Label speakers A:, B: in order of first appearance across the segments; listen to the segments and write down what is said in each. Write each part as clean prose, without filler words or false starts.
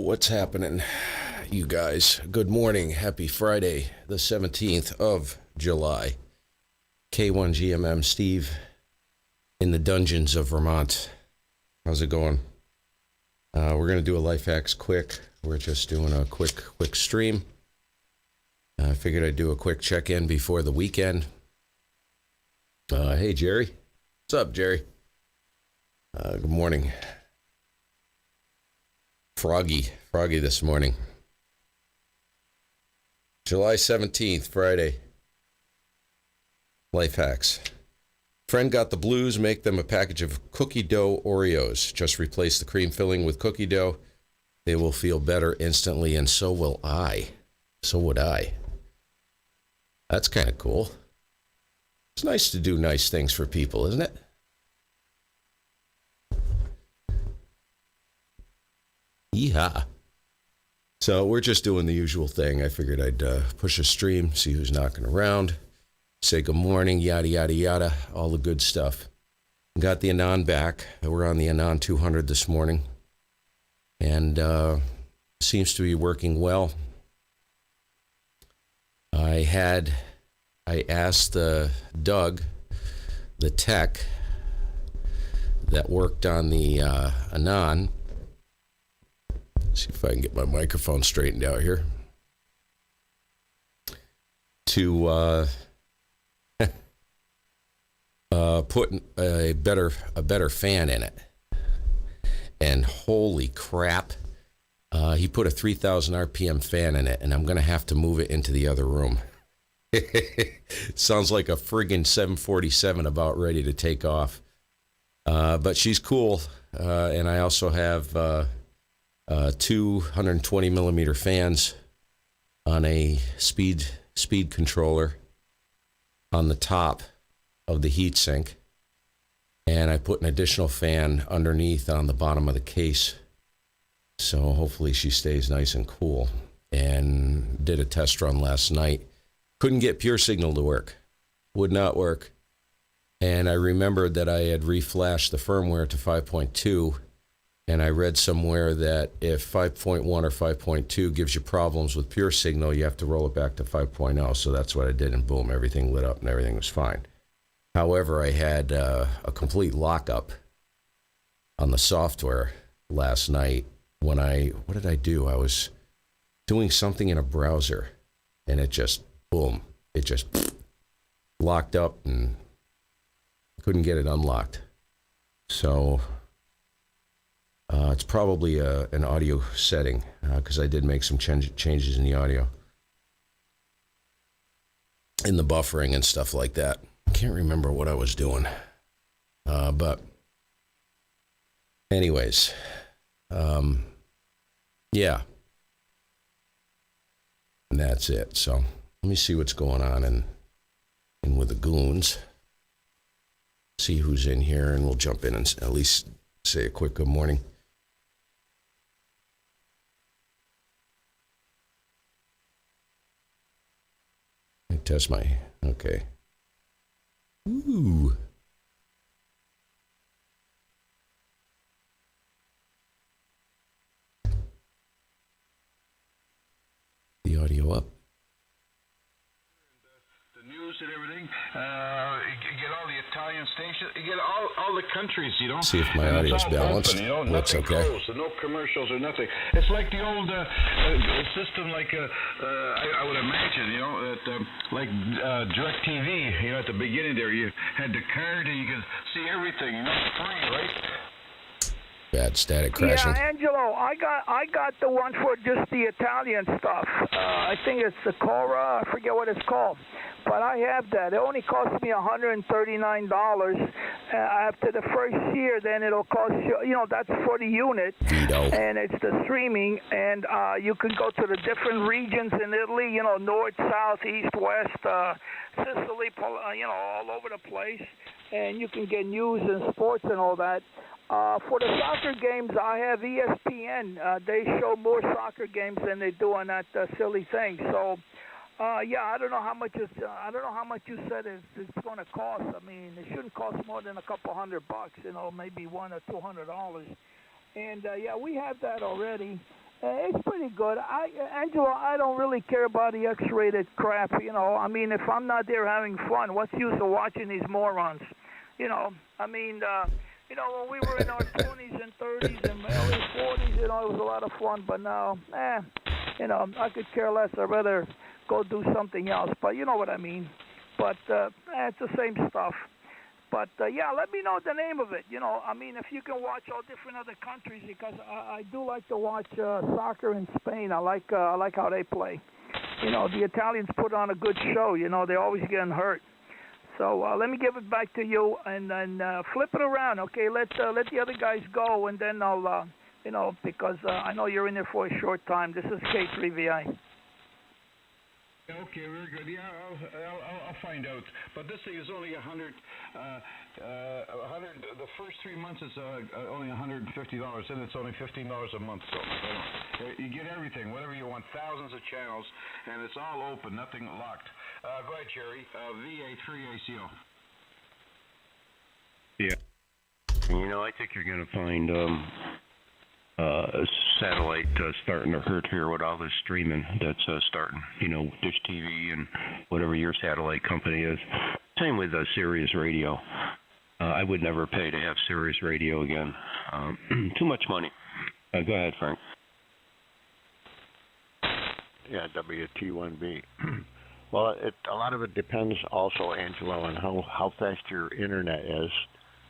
A: What's happening, you guys? Good morning. Happy Friday, the 17th of July. K1GMM Steve in the dungeons of Vermont. How's it going? We're going to do a life hacks quick. We're just doing a quick stream. I figured I'd do a quick check-in before the weekend. Hey, Jerry. What's up, Jerry? Good morning. Froggy this morning. July 17th, Friday. Life hacks. Friend got the blues, make them a package of cookie dough Oreos. Just replace the cream filling with cookie dough. They will feel better instantly, and so will I. So would I. That's kind of cool. It's nice to do nice things for people, isn't it? Yeehaw. So we're just doing the usual thing. I figured I'd push a stream, see who's knocking around, say good morning, yada, yada, yada, all the good stuff. Got the Anon back. We're on the Anon 200 this morning. And seems to be working well. I asked Doug, the tech that worked on the Anon. See if I can get my microphone straightened out here. To put a better fan in it. And holy crap, he put a 3,000 RPM fan in it, and I'm going to have to move it into the other room. Sounds like a friggin' 747 about ready to take off. But she's cool, and I also have 220 millimeter fans on a speed controller on the top of the heatsink, and I put an additional fan underneath on the bottom of the case, so hopefully she stays nice and cool. And did a test run last night. Couldn't get pure signal to work. Would not work. And I remembered that I had reflashed the firmware to 5.2. And I read somewhere that if 5.1 or 5.2 gives you problems with pure signal, you have to roll it back to 5.0. So that's what I did, and boom, everything lit up and everything was fine. However, I had a complete lockup on the software last night when what did I do? I was doing something in a browser, and it just, boom, it just locked up and couldn't get it unlocked. So it's probably an audio setting, because I did make some changes in the audio, in the buffering and stuff like that. I can't remember what I was doing. But anyways, yeah. And that's it. So let me see what's going on in with the goons. See who's in here, and we'll jump in and at least say a quick good morning. Test my, okay. Ooh. The audio up.
B: The news and everything, get all the station. You get all the countries, you know.
A: See if my
B: and
A: audio's
B: it's all
A: balanced.
B: Open, you know,
A: Looks
B: nothing
A: okay.
B: closed, so no commercials or nothing. It's like the old system, like I would imagine, you know, like DirecTV. You know, at the beginning there, you had the card and you could see everything. You know, free, right?
A: Bad static crashing.
C: Yeah, Angelo, I got the one for just the Italian stuff. I think it's the Cora. I forget what it's called, but I have that. It only cost me $139 after the first year. Then it'll cost you know, that's for the unit,
A: Vito.
C: and it's the streaming, and you can go to the different regions in Italy. You know, north, south, east, west, Sicily, you know, all over the place, and you can get news and sports and all that. For the soccer games, I have ESPN. They show more soccer games than they do on that silly thing. So, yeah, I don't know how much I don't know how much you said it's going to cost. I mean, it shouldn't cost more than a couple $100, you know, maybe $100 or $200. And yeah, we have that already. It's pretty good. Angelo, I don't really care about the X-rated crap. You know, I mean, if I'm not there having fun, what's the use of watching these morons? You know, I mean. You know, when we were in our 20s and 30s and early 40s, you know, it was a lot of fun. But now, you know, I could care less. I'd rather go do something else. But you know what I mean. But it's the same stuff. But, yeah, let me know the name of it. You know, I mean, if you can watch all different other countries, because I do like to watch soccer in Spain. I like how they play. You know, the Italians put on a good show. You know, they're always getting hurt. So let me give it back to you, and then flip it around, okay? Let the other guys go, and then I'll, you know, because I know you're in there for a short time. This is K3VI.
B: Okay, very good. Yeah, I'll find out. But this thing is only 100. The first 3 months is only $150, and it's only $15 a month. So you get everything, whatever you want, thousands of channels, and it's all open, nothing locked. Go ahead, Jerry. VA3ACO.
D: Yeah. You know, I think you're going to find satellite starting to hurt here with all this streaming that's starting. You know, Dish TV and whatever your satellite company is. Same with Sirius Radio. I would never pay to have Sirius Radio again. Too much money. Go ahead, Frank.
E: Yeah, WT1B. Well, a lot of it depends also, Angelo, on how fast your internet is.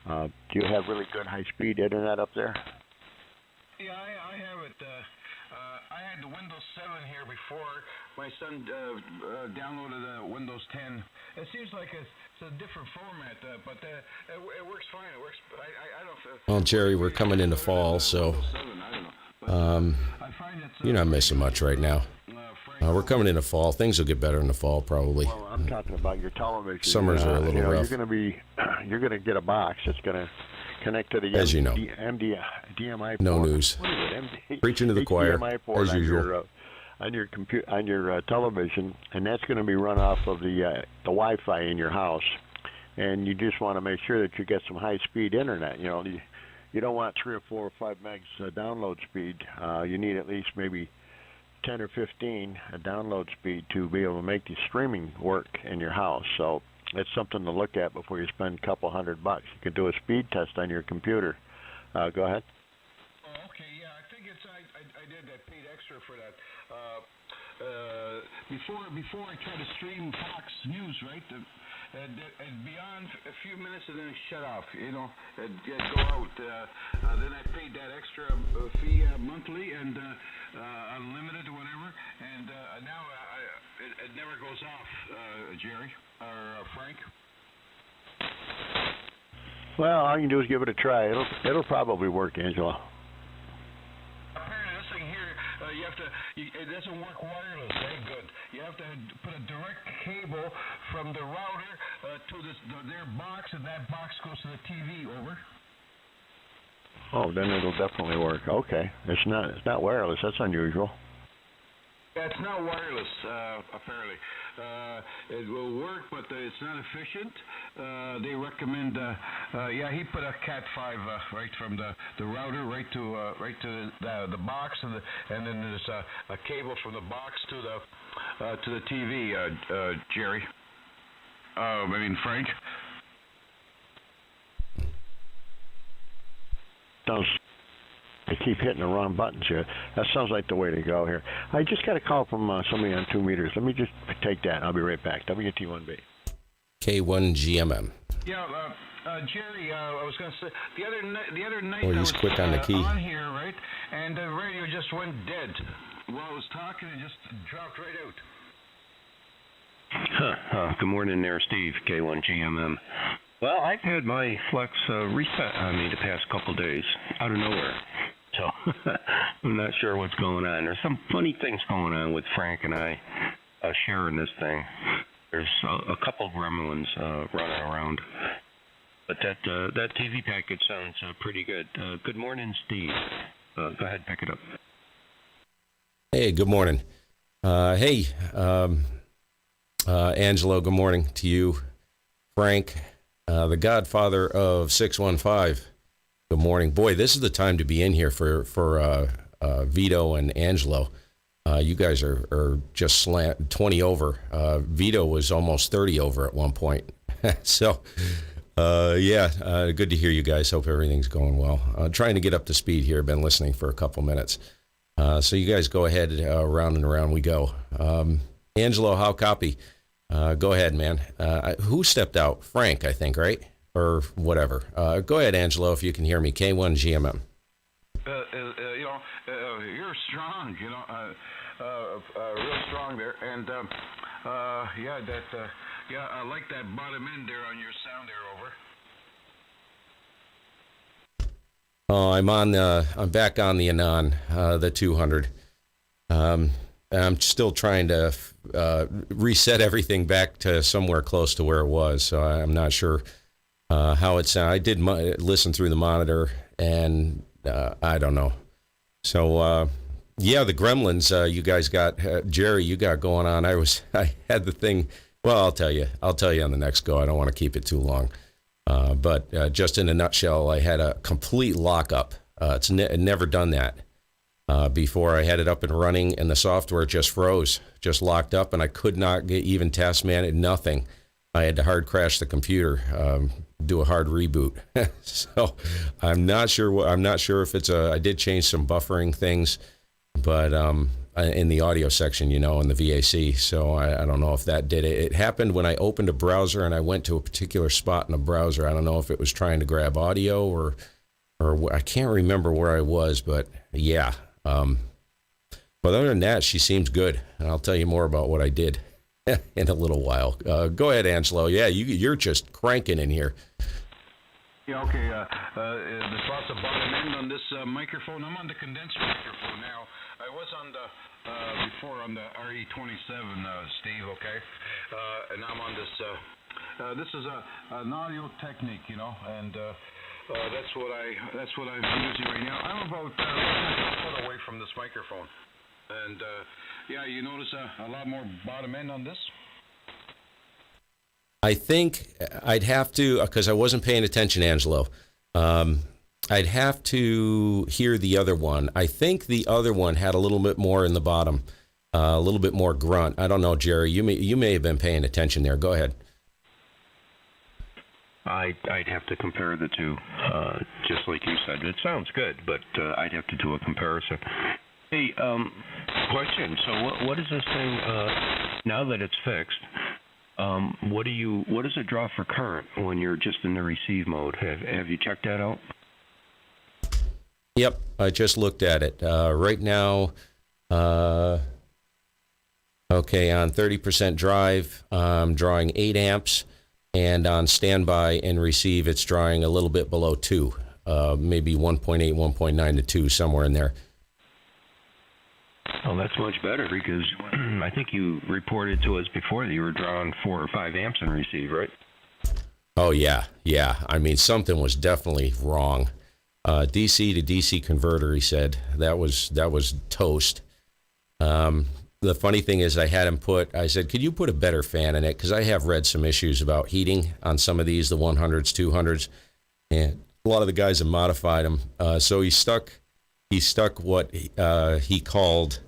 E: Do you have really good high-speed internet up there?
B: Yeah, I have it. I had the Windows 7 here before. My son downloaded Windows 10. It seems like it's a different format, but it works fine. It works. I don't.
A: Well, Jerry, we're coming into fall, so you're not missing much right now. We're coming into fall. Things will get better in the fall, probably.
E: Well, I'm talking about your television.
A: Summers are a little rough.
E: You're gonna get a box that's gonna connect to the
A: As you know.
E: DMI port.
A: No news.
E: What is it?
A: Preaching to the choir,
E: HDMI port
A: as usual.
E: On your television, and that's going to be run off of the Wi-Fi in your house. And you just want to make sure that you get some high-speed internet. You know, you don't want 3 or 4 or 5 megs download speed. You need at least maybe 10 or 15 download speed to be able to make the streaming work in your house. So it's something to look at before you spend a couple $100. You can do a speed test on your computer. Go ahead.
B: Oh, okay, yeah, I think I did. I paid extra for that. Before I try to stream Fox News, right? It'd be on a few minutes and then it shut off. You know, it'd go out. Then I paid that extra fee monthly and unlimited or whatever. And now it never goes off, Jerry or Frank.
E: Well, all you can do is give it a try. It'll probably work, Angela.
B: Apparently, this thing here, you have to. It doesn't work wireless. Very good. You have to put a direct cable from the router to their box, and that box goes to the TV. Over.
E: Oh, then it'll definitely work. Okay, it's not wireless. That's unusual.
B: Yeah, it's not wireless, apparently. It will work, but it's not efficient. They recommend, he put a Cat5 right from the router right to the box, and then there's a cable from the box to the TV. Jerry, I mean Frank.
E: sounds. I keep hitting the wrong buttons here. That sounds like the way to go here. I just got a call from somebody on 2 meters. Let me just take that. I'll be right back. WT1B.
A: K1GMM.
B: Yeah, Jerry, I was going to say the other night
A: Oh,
B: I
A: he's
B: was
A: quick on the key.
B: on here, right, and the radio just went dead. While I was talking, it just dropped right out.
D: Good morning there, Steve, K1GMM. Well, I've had my Flex reset on me the past couple days out of nowhere. So I'm not sure what's going on. There's some funny things going on with Frank and I sharing this thing. There's a couple gremlins running around. But that TV package sounds pretty good. Good morning, Steve. Go ahead, pick it up.
A: Hey, good morning. Hey, Angelo, good morning to you. Frank, the godfather of 615. Good morning. Boy, this is the time to be in here for Vito and Angelo. You guys are just 20 over. Vito was almost 30 over at one point. So, good to hear you guys. Hope everything's going well. Trying to get up to speed here. Been listening for a couple minutes. So you guys go ahead. Round and around we go. Angelo, how copy? Go ahead, man. Who stepped out? Frank, I think, right? Or whatever. Go ahead, Angelo, if you can hear me. K1GMM.
B: You're strong, real strong there, and I like that bottom end there on your sound there, over.
A: Oh, I'm back on the Anon, the 200. I'm still trying to reset everything back to somewhere close to where it was, so I'm not sure how it sounds. I did listen through the monitor, and I don't know. So, the gremlins you guys got, Jerry, you got going on. I had the thing. Well, I'll tell you on the next go. I don't want to keep it too long. But just in a nutshell, I had a complete lockup. It's never done that before. I had it up and running, and the software just froze, just locked up, and I could not even task man it. Nothing. I had to hard crash the computer, do a hard reboot. So I'm not sure if it's I did change some buffering things, but in the audio section, in the VAC. So I don't know if that did it. It happened when I opened a browser and I went to a particular spot in the browser. I don't know if it was trying to grab audio or I can't remember where I was, but yeah. But other than that, she seems good, and I'll tell you more about what I did in a little while. Go ahead, Angelo. Yeah, you're just cranking in here.
B: Yeah, okay. There's lots of bottom end on this microphone. I'm on the condenser microphone now. I was on the before on the RE27, Steve. Okay, and I'm on this. This is an audio technique, and that's what I'm using right now. I'm about a foot away from this microphone, and you notice a lot more bottom end on this.
A: I think I'd have to, because I wasn't paying attention, Angelo. I'd have to hear the other one. I think the other one had a little bit more in the bottom, a little bit more grunt. I don't know, Jerry. You may have been paying attention there. Go ahead.
D: I'd have to compare the two, just like you said. It sounds good, but I'd have to do a comparison. Hey, question. So what is this thing, now that it's fixed, what does it draw for current when you're just in the receive mode? Have you checked that out?
A: Yep, I just looked at it. Right now, on 30% drive, I'm drawing 8 amps, and on standby and receive, it's drawing a little bit below 2, maybe 1.8, 1.9 to 2, somewhere in there.
D: Oh, that's much better, because I think you reported to us before that you were drawing 4 or 5 amps in receive, right?
A: Oh, yeah. I mean, something was definitely wrong. DC to DC converter, he said. That was toast. The funny thing is I said, could you put a better fan in it? Because I have read some issues about heating on some of these, the 100s, 200s, and a lot of the guys have modified them. So he stuck what he called,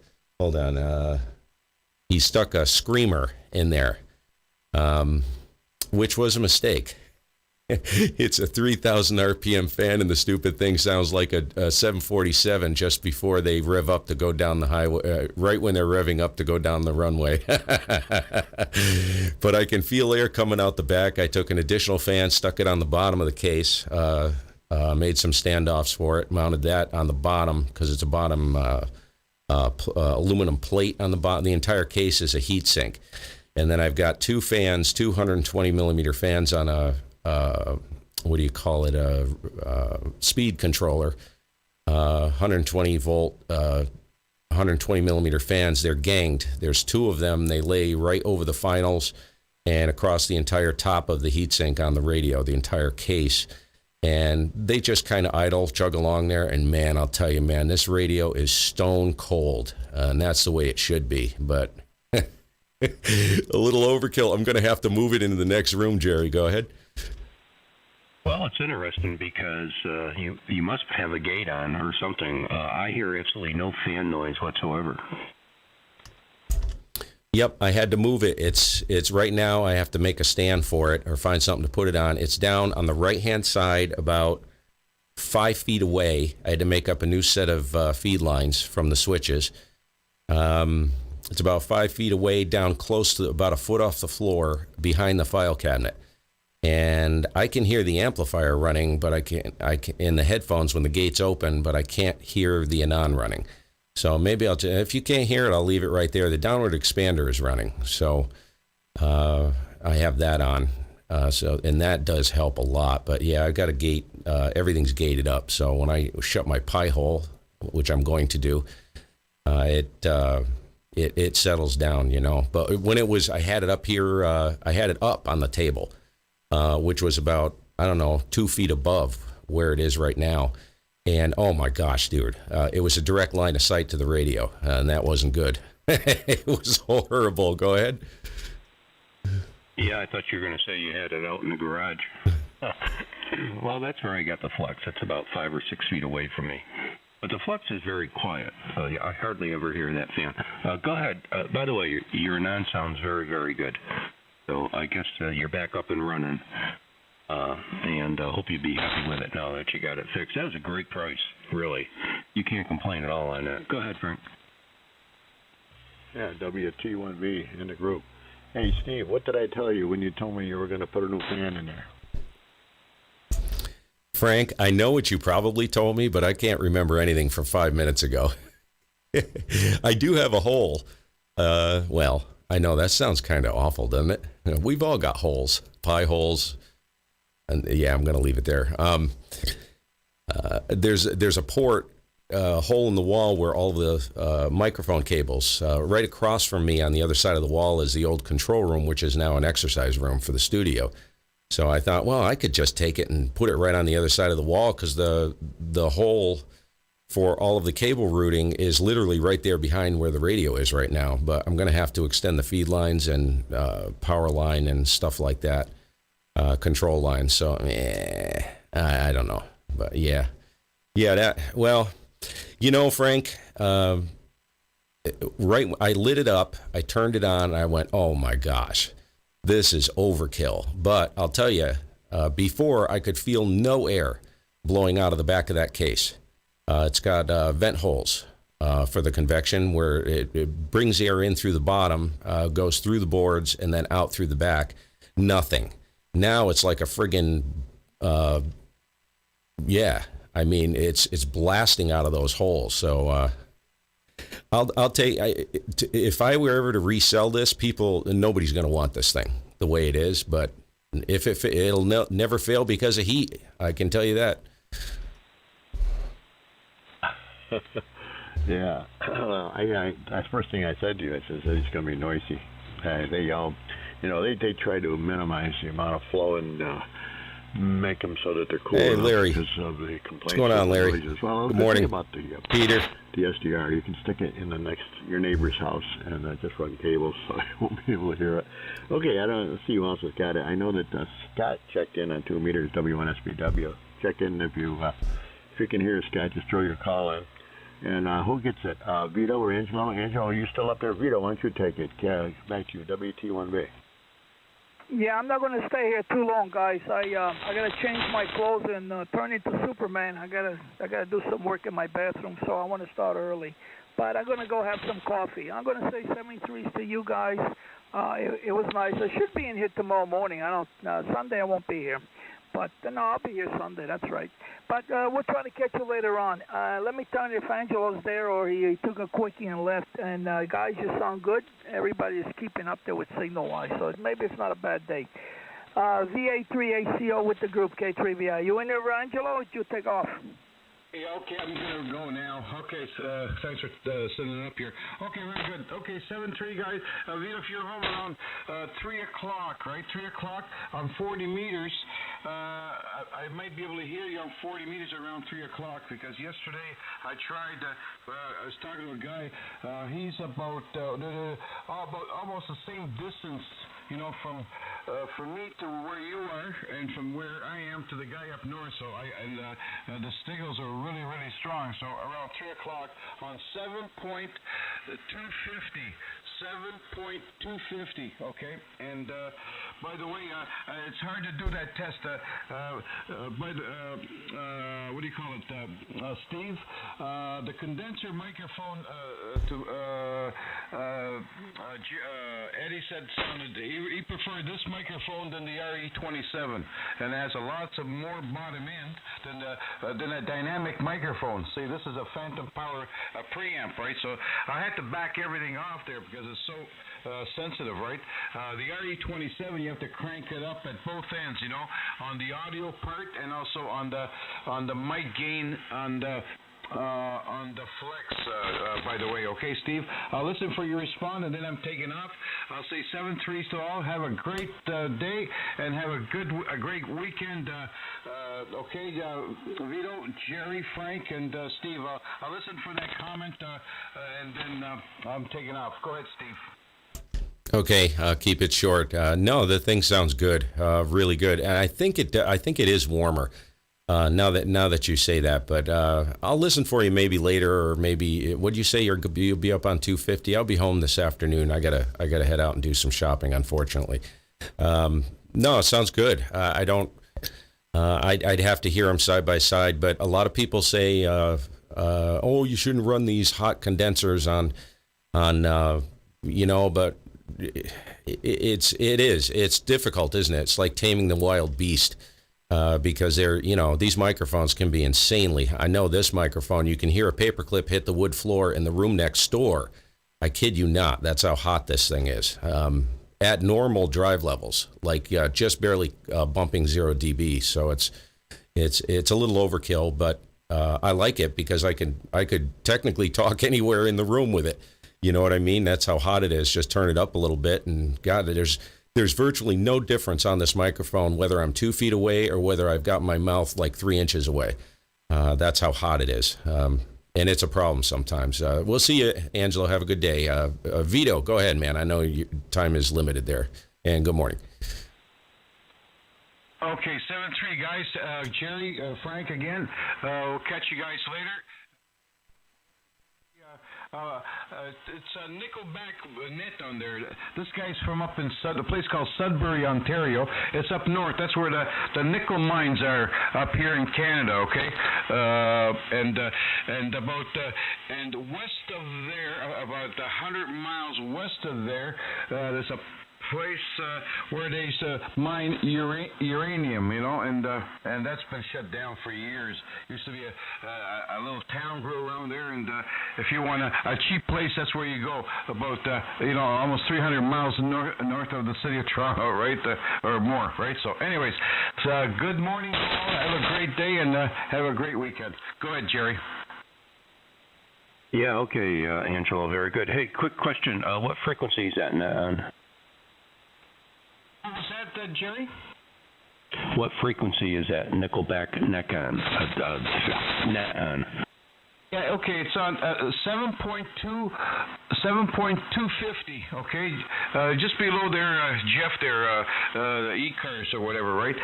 A: he stuck a screamer in there, which was a mistake. It's a 3,000 RPM fan, and the stupid thing sounds like a 747 just before they rev up to go down the highway, right when they're revving up to go down the runway. But I can feel air coming out the back. I took an additional fan, stuck it on the bottom of the case, made some standoffs for it, mounted that on the bottom because it's a bottom aluminum plate on the bottom. The entire case is a heat sink. And then I've got two fans, 220 millimeter fans on a what do you call it? A speed controller, 120 volt, 120 millimeter fans. They're ganged. There's two of them. They lay right over the finals and across the entire top of the heatsink on the radio, the entire case. And they just kind of idle, chug along there. And man, I'll tell you, man, this radio is stone cold. And that's the way it should be. But a little overkill. I'm going to have to move it into the next room, Jerry. Go ahead.
D: Well, it's interesting because you must have a gate on or something. I hear absolutely no fan noise whatsoever.
A: Yep, I had to move it. It's right now. I have to make a stand for it or find something to put it on. It's down on the right-hand side, about 5 feet away. I had to make up a new set of feed lines from the switches. It's about 5 feet away, down close to about a foot off the floor behind the file cabinet. And I can hear the amplifier running, but I can in the headphones when the gate's open, but I can't hear the anon running. So maybe if you can't hear it, I'll leave it right there. The downward expander is running, so I have that on. And that does help a lot. But yeah, I've got a gate. Everything's gated up. So when I shut my pie hole, which I'm going to do, it settles down, you know. But when I had it up here. I had it up on the table. Which was about, 2 feet above where it is right now. And, oh, my gosh, dude, it was a direct line of sight to the radio, and that wasn't good. It was horrible. Go ahead.
D: Yeah, I thought you were going to say you had it out in the garage. Well, that's where I got the flux. That's about 5 or 6 feet away from me. But the flux is very quiet. I hardly ever hear that fan. Go ahead. By the way, your anon sounds very, very good. So I guess you're back up and running, and I hope you'll be happy with it now that you got it fixed. That was a great price, really. You can't complain at all on that. Go ahead, Frank.
E: Yeah, WT1V in the group. Hey, Steve, what did I tell you when you told me you were going to put a new fan in there?
A: Frank, I know what you probably told me, but I can't remember anything from 5 minutes ago. I do have a hole. I know that sounds kind of awful, doesn't it? We've all got holes, pie holes, and yeah, I'm going to leave it there. There's a port hole in the wall where all the microphone cables. Right across from me on the other side of the wall is the old control room, which is now an exercise room for the studio. So I thought, well, I could just take it and put it right on the other side of the wall because the hole for all of the cable routing is literally right there behind where the radio is right now. But I'm going to have to extend the feed lines and power line and stuff like that, control lines. So, I don't know. But, yeah. Well, Frank, I lit it up, I turned it on, and I went, oh, my gosh, this is overkill. But I'll tell you, before I could feel no air blowing out of the back of that case. It's got vent holes for the convection where it brings air in through the bottom, goes through the boards, and then out through the back. Nothing. Now it's like a friggin', it's blasting out of those holes. So I'll take, if I were ever to resell this, nobody's going to want this thing the way it is. But if it'll never fail because of heat, I can tell you that.
E: Yeah. That's the first thing I said to you. I said it's going to be noisy. They try to minimize the amount of flow and make them so that they're cool.
A: Hey, Larry.
E: Because of the complaints.
A: What's going on, Larry?
E: Well,
A: good morning.
E: About
A: Peter.
E: The SDR, you can stick it in your neighbor's house and just run cables so you won't be able to hear it. Okay, I don't see who else has got it. I know that Scott checked in on 2 meters W1SBW. Check in if you can hear Scott, just throw your call in. And who gets it? Vito or Angelo? Angelo, are you still up there? Vito, why don't you take it? Back to you, WT1B.
C: Yeah, I'm not going to stay here too long, guys. I got to change my clothes and turn into Superman. I gotta do some work in my bathroom, so I want to start early. But I'm going to go have some coffee. I'm going to say 73s to you guys. It was nice. I should be in here tomorrow morning. Sunday I won't be here. But no, I'll be here Sunday. That's right. But we'll try to catch you later on. Let me tell you if Angelo's there or he took a quickie and left. And guys, you sound good. Everybody is keeping up there with signal-wise, so maybe it's not a bad day. VA3ACO with the group K3VI. You in there, Angelo? Or did you take off?
B: Yeah, okay, I'm going to go now. Okay, thanks for sending it up here. Okay, very good. Okay, 7-3, guys. Vito, if you're home around 3 o'clock, right? 3 o'clock on 40 meters. I might be able to hear you on 40 meters around 3 o'clock because yesterday I tried, I was talking to a guy. He's about almost the same distance, you know, from me to where you are and from where I am to the guy up north. So the signals are really, really strong. So around 3 o'clock on 7.250. 7.250, okay? And by the way, it's hard to do that test. What do you call it, Steve? The condenser microphone Eddie said sounded. He preferred this microphone than the RE27, and it has lots of more bottom end than a dynamic microphone. See, this is a phantom power preamp, right? So I had to back everything off there because it's so sensitive, right? The RE27, you have to crank it up at both ends, you know, on the audio part and also on the mic gain on the flex, by the way. Okay, Steve? I'll listen for your response, and then I'm taking off. I'll say 7-3 to all. Have a great day, and have a great weekend. Okay, Vito, Jerry, Frank, and Steve. I'll listen for that comment, and then I'm taking off. Go ahead, Steve.
A: Okay, keep it short. No, the thing sounds good, really good, and I think it is warmer. Now that you say that, but I'll listen for you maybe later, or maybe what'd you say you'll be up on 250? I'll be home this afternoon. I gotta head out and do some shopping, unfortunately. No, it sounds good. I'd have to hear them side by side, but a lot of people say, oh, you shouldn't run these hot condensers on you know, but it's difficult, isn't it? It's like taming the wild beast. Because these microphones can be insanely. I know this microphone, you can hear a paperclip hit the wood floor in the room next door. I kid you not. That's how hot this thing is. At normal drive levels, like just barely bumping 0 dB. So it's a little overkill, but I like it because I could technically talk anywhere in the room with it. You know what I mean? That's how hot it is. Just turn it up a little bit, and God, there's virtually no difference on this microphone, whether I'm 2 feet away or whether I've got my mouth like 3 inches away. That's how hot it is. And it's a problem sometimes. We'll see you, Angelo. Have a good day. Vito, go ahead, man. I know your time is limited there. And good morning.
B: Okay, 7-3, guys. Jerry, Frank again. We'll catch you guys later. It's a Nickelback net on there. This guy's from up in a place called Sudbury, Ontario. It's up north. That's where the nickel mines are up here in Canada. Okay, and west of there, about 100 miles west of there, there's a place where they mine uranium, you know, and that's been shut down for years. Used to be a little town grew around there, and if you want a cheap place, that's where you go. About almost 300 miles north of the city of Toronto, right, or more, right? So, anyways, good morning to all. Have a great day and have a great weekend. Go ahead, Jerry.
D: Yeah, okay, Angelo, very good. Hey, quick question. What frequency is that on?
B: What was that, Jerry?
D: What frequency is that Nickelback net on?
B: Yeah, okay, it's on 7.250, okay? Just below there, Jeff there, the E-Cars or whatever, right?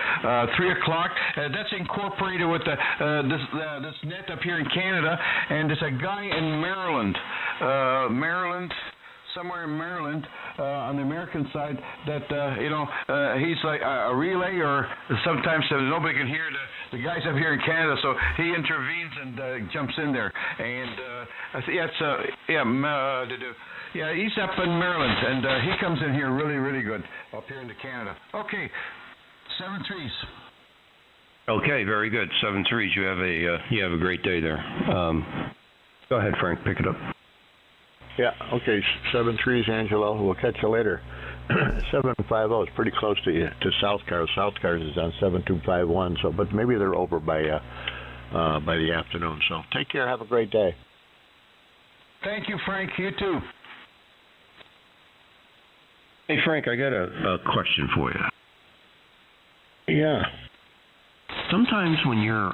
B: 3 o'clock. That's incorporated with this net up here in Canada, and there's a guy in Maryland, somewhere in Maryland, on the American side that he's like a relay, or sometimes nobody can hear the guys up here in Canada, so he intervenes and jumps in there. And I think he's up in Maryland, and he comes in here really, really good up here into Canada. Okay, 7-3s.
D: Okay, very good. 7-3s. You have a great day there. Go ahead, Frank. Pick it up.
E: Yeah, okay, 7-3s, Angelo. We'll catch you later. 750 is pretty close to South Cars. South Cars is on 7251, so but maybe they're over by the afternoon. So take care. Have a great day.
B: Thank you, Frank. You too.
D: Hey, Frank, I got a question for you.
E: Yeah.
D: Sometimes when you're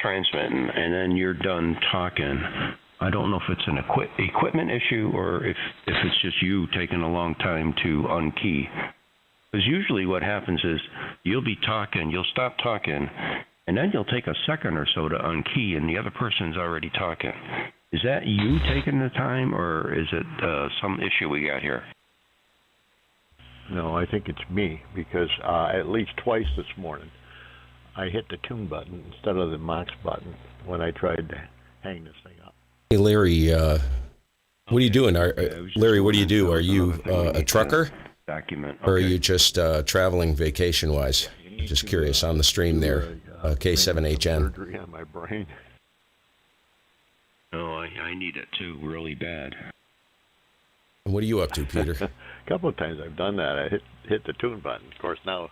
D: transmitting and then you're done talking, I don't know if it's an equipment issue or if it's just you taking a long time to unkey. Because usually what happens is you'll be talking, you'll stop talking, and then you'll take a second or so to unkey, and the other person's already talking. Is that you taking the time, or is it some issue we got here?
E: No, I think it's me, because at least twice this morning I hit the tune button instead of the Mox button when I tried to hang this thing up.
A: Hey, Larry, what are you doing? Larry, what do you do? Are you a trucker?
D: Document.
A: Or are you just traveling vacation-wise? Just curious. On the stream there, K1GMM.
E: Surgery on my brain.
D: No, I need it too, really bad.
A: And what are you up to, Peter?
E: A couple of times I've done that. I hit the tune button. Of course, now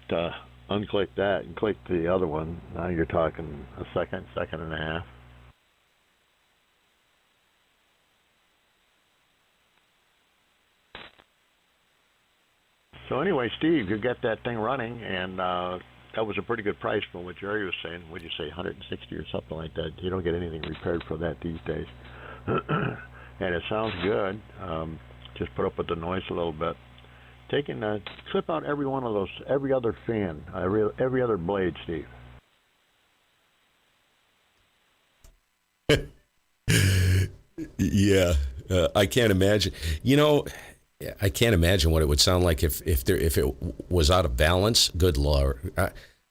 E: to unclick that and click the other one, now you're talking a second and a half. So anyway, Steve, you get that thing running, and that was a pretty good price from what Jerry was saying. What did you say, 160 or something like that? You don't get anything repaired for that these days. And it sounds good. Just put up with the noise a little bit. Clip out every one of those, every other fan, every other blade, Steve.
A: Yeah, I can't imagine. I can't imagine what it would sound like if it was out of balance. Good Lord.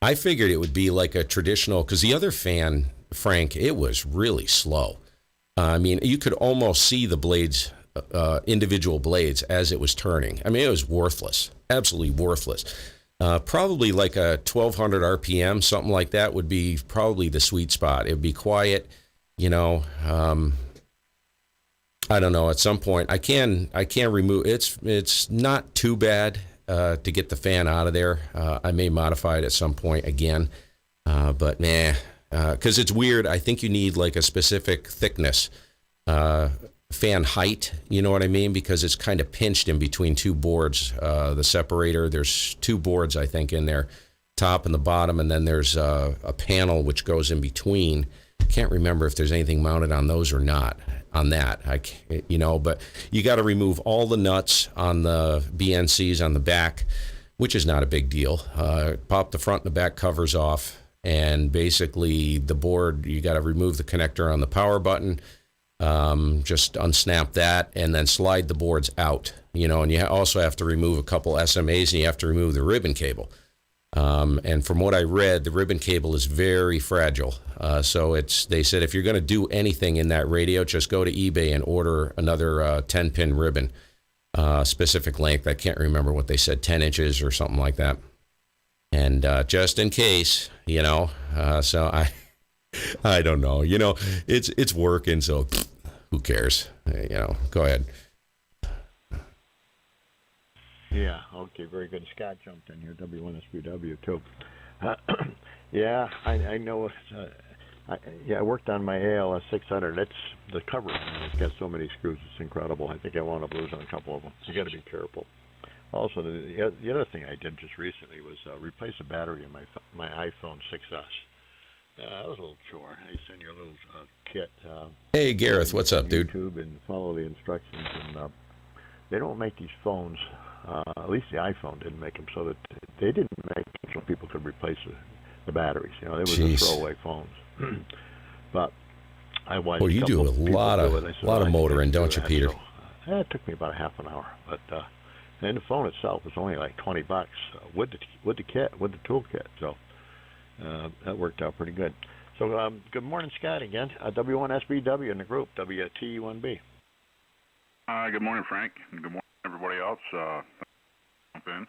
A: I figured it would be like a traditional, because the other fan, Frank, it was really slow. I mean, you could almost see the blades, individual blades as it was turning. I mean, it was worthless, absolutely worthless. Probably like a 1200 RPM, something like that would be probably the sweet spot. It would be quiet, I don't know. At some point, I can remove. It's not too bad to get the fan out of there. I may modify it at some point again, but because it's weird. I think you need like a specific thickness, fan height. You know what I mean? Because it's kind of pinched in between two boards. The separator. There's two boards I think in there, top and the bottom, and then there's a panel which goes in between. Can't remember if there's anything mounted on those or not on that. But you got to remove all the nuts on the BNCs on the back, which is not a big deal. Pop the front and the back covers off, and basically the board, you got to remove the connector on the power button, just unsnap that, and then slide the boards out, and you also have to remove a couple SMAs, and you have to remove the ribbon cable. And from what I read, the ribbon cable is very fragile. So they said if you're going to do anything in that radio, just go to eBay and order another 10-pin ribbon, specific length. I can't remember what they said, 10 inches or something like that. And just in case, so I don't know. It's working, so who cares? Go ahead.
E: Yeah, okay, very good. Scott jumped in here, W1SBW, too. Yeah, I know. I worked on my ALS 600. It's the cover on it. It's got so many screws. It's incredible. I think I wound up losing a couple of them. You got to be careful. Also, the other thing I did just recently was replace the battery in my iPhone 6S. That was a little chore. I send you a little kit.
A: Hey, Gareth, what's up, dude?
E: YouTube and follow the instructions. And they don't make these phones. At least the iPhone didn't make them, so that they didn't make them so people could replace the batteries. They were the throwaway phones. But I watched.
A: Well, you do a lot of motoring, don't you, Peter?
E: So It took me about a half an hour, but and the phone itself was only like $20 with the kit, with the toolkit. So that worked out pretty good. So good morning, Scott, again. W1SBW in the group, WT1B.
B: Good morning, Frank, and good morning, everybody else. Jump in.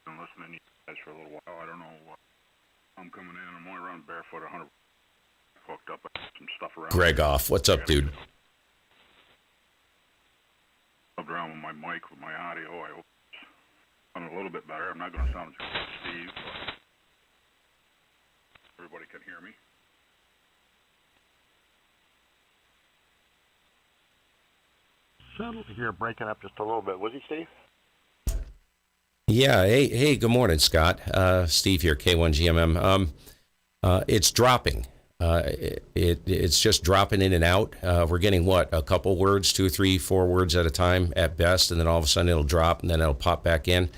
B: Been listening to you guys for a little while. I don't know. I'm coming in. I'm only running barefoot, 100 hooked up. I have some stuff around.
A: Greg off. What's up, dude?
B: Up around with my mic, with my audio. I hope it's sounding a little bit better. I'm not going to sound as good as Steve, but everybody can hear me.
E: Sounded like you're breaking up just a little bit. Was he, Steve?
A: Yeah. Hey. Good morning, Scott. Steve here, K1GMM. It's dropping. It's just dropping in and out. We're getting what, a couple words, 2, 3, 4 words at a time at best, and then all of a sudden it'll drop and then it'll pop back in.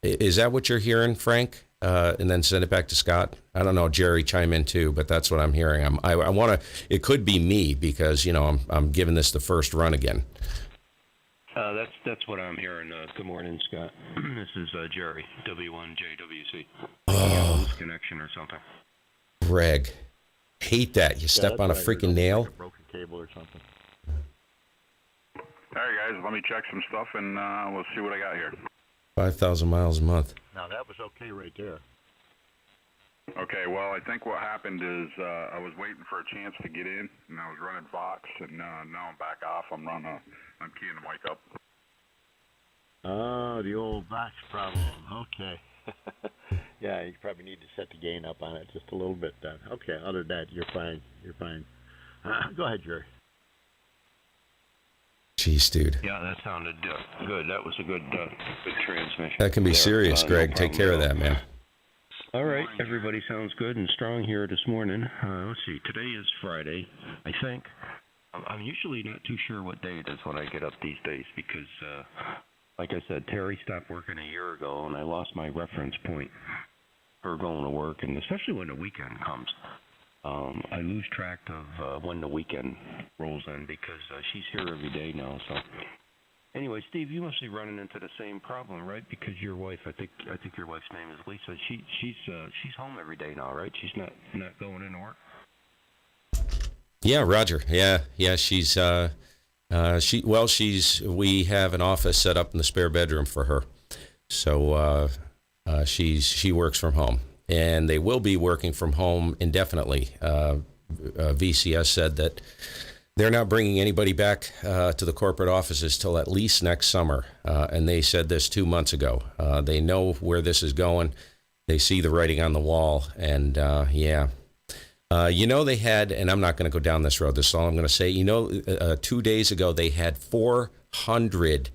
A: Is that what you're hearing, Frank? And then send it back to Scott. I don't know. Jerry, chime in too, but that's what I'm hearing. I want to. It could be me because I'm giving this the first run again.
D: That's what I'm hearing. Good morning, Scott. This is Jerry, W1JWC.
A: Oh,
D: Connection or something.
A: Greg, hate that. You step on a freaking nail.
E: Like a broken cable or something.
B: All right, guys, let me check some stuff, and we'll see what I got here.
A: 5,000 miles a month.
E: Now, that was okay right there.
B: Okay, well, I think what happened is I was waiting for a chance to get in, and I was running Vox, and now I'm back off. I'm keying the mic up.
E: Oh, the old Vox problem. Okay. Yeah, you probably need to set the gain up on it just a little bit then. Okay, other than that, you're fine. Go ahead, Jerry.
A: Jeez, dude.
D: Yeah, that sounded good. That was a good transmission.
A: That can be serious, Greg. Take care of that, man.
D: All right, everybody sounds good and strong here this morning. Let's see, today is Friday, I think. I'm usually not too sure what day it is when I get up these days because, like I said, Terry stopped working a year ago, and I lost my reference point for going to work, and especially when the weekend comes. I lose track of when the weekend rolls in because she's here every day now. So, anyway, Steve, you must be running into the same problem, right? Because your wife, I think your wife's name is Lisa. She's home every day now, right? She's not going into work.
A: Yeah, Roger. Yeah. She's we have an office set up in the spare bedroom for her, so she works from home. And they will be working from home indefinitely. VCS said that they're not bringing anybody back to the corporate offices till at least next summer. And they said this 2 months ago. They know where this is going. They see the writing on the wall. And yeah. They had, and I'm not going to go down this road. This is all I'm going to say. 2 days ago, they had 400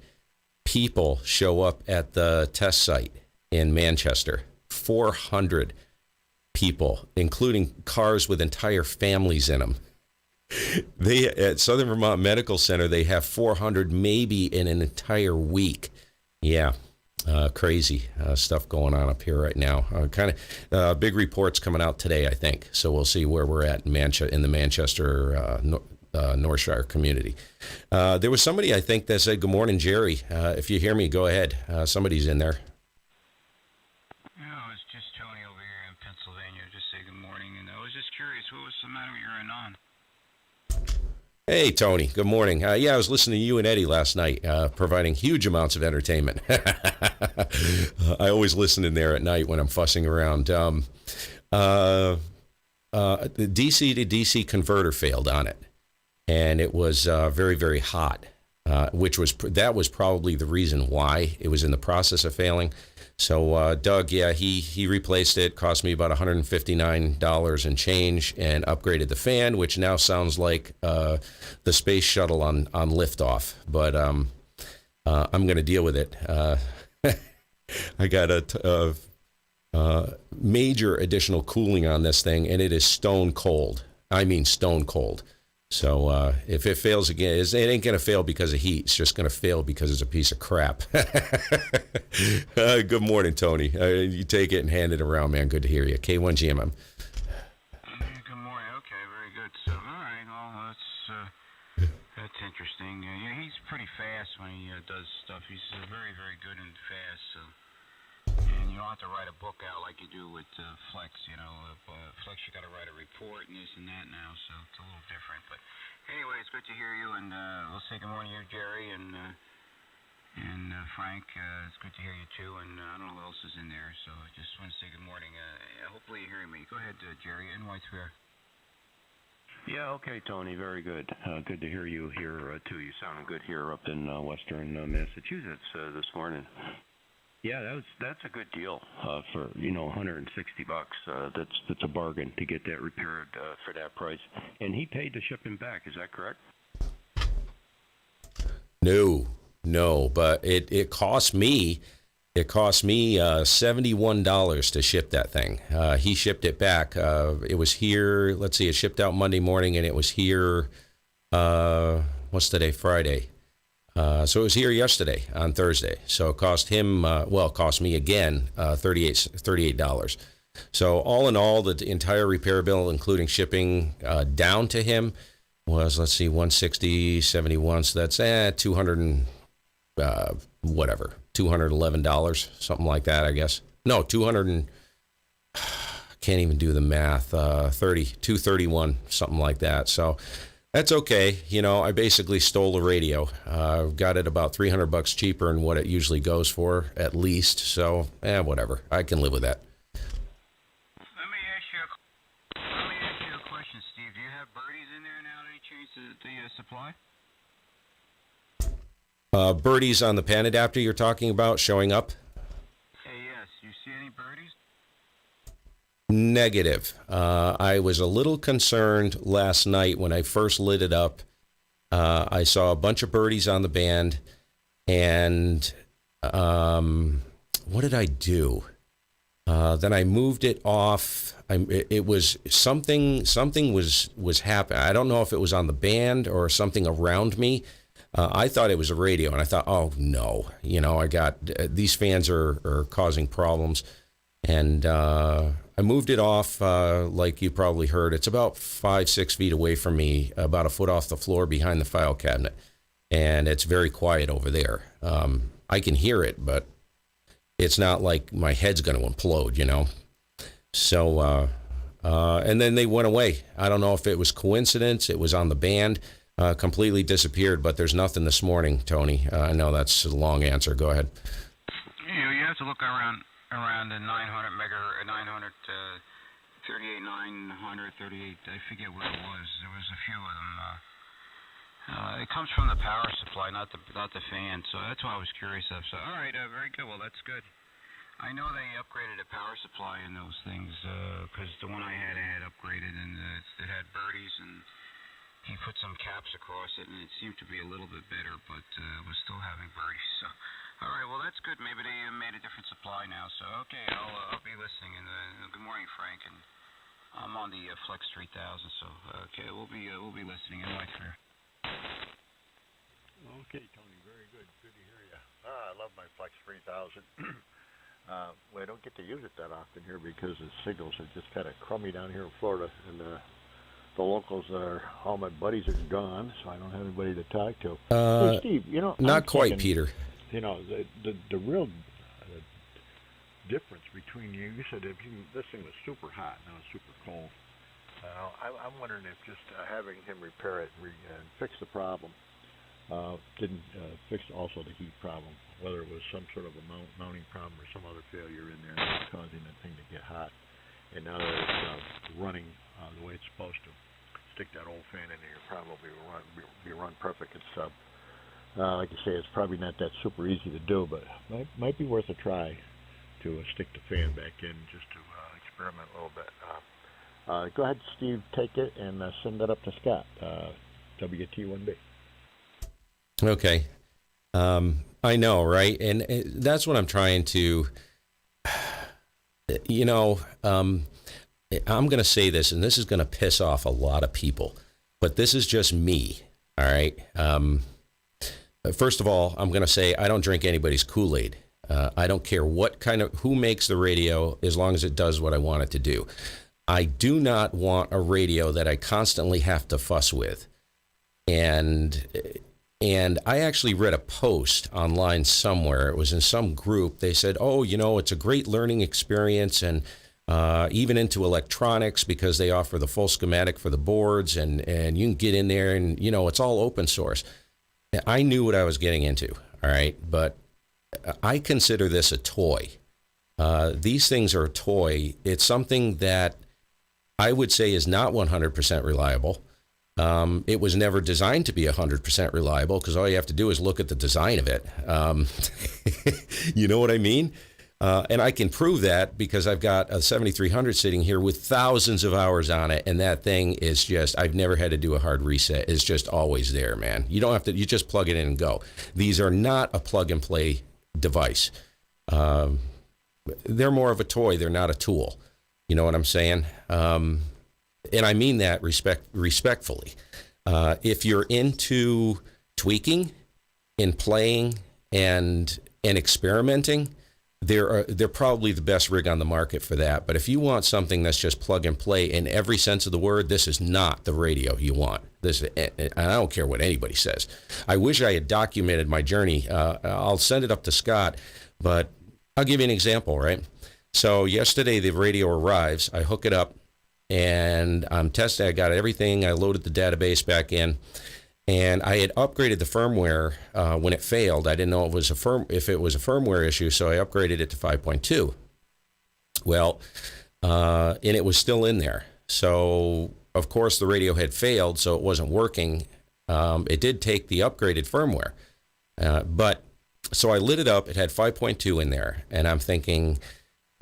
A: people show up at the test site in Manchester. 400 people, including cars with entire families in them. They at Southern Vermont Medical Center, they have 400 maybe in an entire week. Yeah, crazy stuff going on up here right now. Kind of big reports coming out today, I think. So we'll see where we're at in the Manchester Northshire community. There was somebody, I think, that said, "Good morning, Jerry. If you hear me, go ahead." Somebody's in there.
F: What was the matter with your anon?
A: Hey, Tony. Good morning. Yeah, I was listening to you and Eddie last night, providing huge amounts of entertainment. I always listen in there at night when I'm fussing around. The DC to DC converter failed on it, and it was very, very hot, that was probably the reason why it was in the process of failing. So Doug, yeah, he replaced it, cost me about $159 and change, and upgraded the fan, which now sounds like the space shuttle on liftoff. But I'm going to deal with it. I got a major additional cooling on this thing, and it is stone cold. I mean stone cold. So if it fails again, it ain't going to fail because of heat. It's just going to fail because it's a piece of crap. Good morning, Tony. You take it and hand it around, man. Good to hear you. K1GMM.
F: Good morning. Okay, very good. So, all right, well, let's interesting. Yeah, he's pretty fast when he does stuff. He's very, very good and fast. So, and you don't have to write a book out like you do with Flex. Flex, you got to write a report and this and that now, so it's a little different. But anyway, it's good to hear you, and we'll say good morning to you, Jerry, and Frank. It's good to hear you too, and I don't know who else is in there, so I just want to say good morning. Hopefully you're hearing me. Go ahead, Jerry, NY3.
D: Yeah, okay, Tony, very good. Good to hear you here, too. You sound good here up in western Massachusetts this morning. Yeah, that's a good deal for, $160. That's a bargain to get that repaired for that price. And he paid to ship him back, is that correct?
A: No, but it cost me $71 to ship that thing. He shipped it back. It was here. Let's see. It shipped out Monday morning, and it was here. What's today? Friday. So it was here yesterday on Thursday. So it cost him. It cost me again $38. So all in all, the entire repair bill, including shipping down to him, was, let's see, 160, 71. So that's $200 and $211, something like that, I guess. No, 200 and can't even do the math. 231, something like that. So that's okay. I basically stole a radio. Got it about $300 cheaper than what it usually goes for, at least. So, whatever. I can live with that.
F: Let me ask you a question, Steve. Do you have birdies in there now? Any chance the supply?
A: Birdies on the pan adapter you're talking about showing up?
F: Yes. You see any birdies?
A: Negative. I was a little concerned last night when I first lit it up. I saw a bunch of birdies on the band, and what did I do? Then I moved it off. It was something was happening. I don't know if it was on the band or something around me. I thought it was a radio, and I thought, oh no, I got these fans are causing problems, and I moved it off. Like you probably heard, it's about 5-6 feet away from me, about a foot off the floor behind the file cabinet, and it's very quiet over there. I can hear it, but it's not like my head's going to implode, So, and then they went away. I don't know if it was coincidence. It was on the band. Completely disappeared, but there's nothing this morning, Tony. I know that's a long answer. Go ahead.
F: You have to look around the 900 megahertz, 900, 38, 900, 38. I forget what it was. There was a few of them. It comes from the power supply, not the fan. So that's why I was curious of. So all right, very good. Well, that's good. I know they upgraded the power supply in those things because the one I had upgraded and it had birdies and. He put some caps across it, and it seemed to be a little bit better, but was still having birdies. So, all right, well, that's good. Maybe they made a different supply now. So, okay, I'll be listening. And good morning, Frank. And I'm on the Flex 3000. So, okay, we'll be listening. In my career.
E: Okay, Tony, very good. Good to hear you. I love my Flex 3000. I don't get to use it that often here because the signals are just kind of crummy down here in Florida, and the locals all my buddies are gone, so I don't have anybody to talk to. Hey, Steve,
A: not quite, Peter.
E: The real difference between you said this thing was super hot, now it's super cold. I'm wondering if just having him repair it and fix the problem didn't fix also the heat problem, whether it was some sort of a mounting problem or some other failure in there that's causing the thing to get hot. And now that it's running the way it's supposed to, stick that old fan in there, probably be run perfect. It's like you say, it's probably not that super easy to do, but might be worth a try to stick the fan back in just to experiment a little bit. Go ahead, Steve, take it and send that up to Scott, WT1B.
A: Okay. I know, right? And that's what I'm trying to, I'm going to say this, and this is going to piss off a lot of people, but this is just me, all right? First of all, I'm going to say I don't drink anybody's Kool-Aid. I don't care who makes the radio as long as it does what I want it to do. I do not want a radio that I constantly have to fuss with. And I actually read a post online somewhere. It was in some group. They said, oh, it's a great learning experience, and even into electronics, because they offer the full schematic for the boards, and you can get in there and, it's all open source. I knew what I was getting into, all right? But I consider this a toy. These things are a toy. It's something that I would say is not 100% reliable. It was never designed to be 100% reliable, because all you have to do is look at the design of it. You know what I mean? And I can prove that because I've got a 7300 sitting here with thousands of hours on it, and that thing is just, I've never had to do a hard reset. It's just always there, man. You don't have to, you just plug it in and go. These are not a plug and play device. They're more of a toy. They're not a tool. You know what I'm saying? And I mean that respectfully. If you're into tweaking and playing and experimenting, they're probably the best rig on the market for that. But if you want something that's just plug and play in every sense of the word, this is not the radio you want. I don't care what anybody says. I wish I had documented my journey. I'll send it up to Scott, but I'll give you an example, right? So yesterday the radio arrives, I hook it up, and I'm testing. I got everything. I loaded the database back in, and I had upgraded the firmware when it failed. I didn't know if it was a firmware issue, so I upgraded it to 5.2. Well, and it was still in there. So of course the radio had failed, so it wasn't working. It did take the upgraded firmware, but so I lit it up. It had 5.2 in there, and I'm thinking,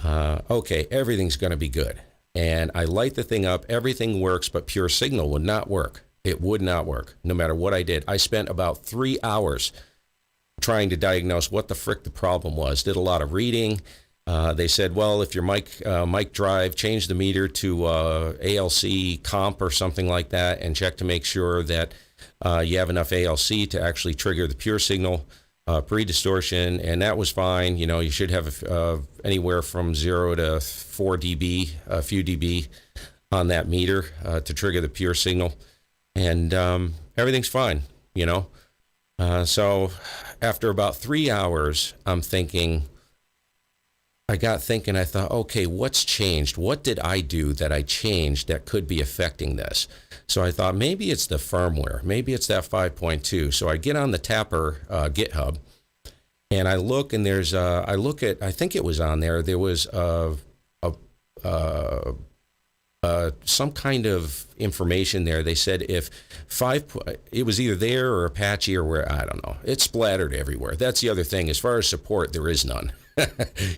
A: okay, everything's going to be good. And I light the thing up, everything works, but pure signal would not work. It would not work, no matter what I did. I spent about 3 hours trying to diagnose what the frick the problem was. Did a lot of reading. They said, well, if your mic drive, change the meter to ALC comp or something like that, and check to make sure that you have enough ALC to actually trigger the pure signal pre-distortion, and that was fine. You should have anywhere from 0 to 4 dB, a few dB on that meter to trigger the pure signal, and everything's fine. So after about 3 hours, I thought, okay, what's changed? What did I do that I changed that could be affecting this? So I thought maybe it's the firmware. Maybe it's that 5.2. So I get on the Tapper GitHub, and I look, and I think it was on there. There was some kind of information there. They said it was either there or Apache or where, I don't know. It's splattered everywhere. That's the other thing. As far as support, there is none.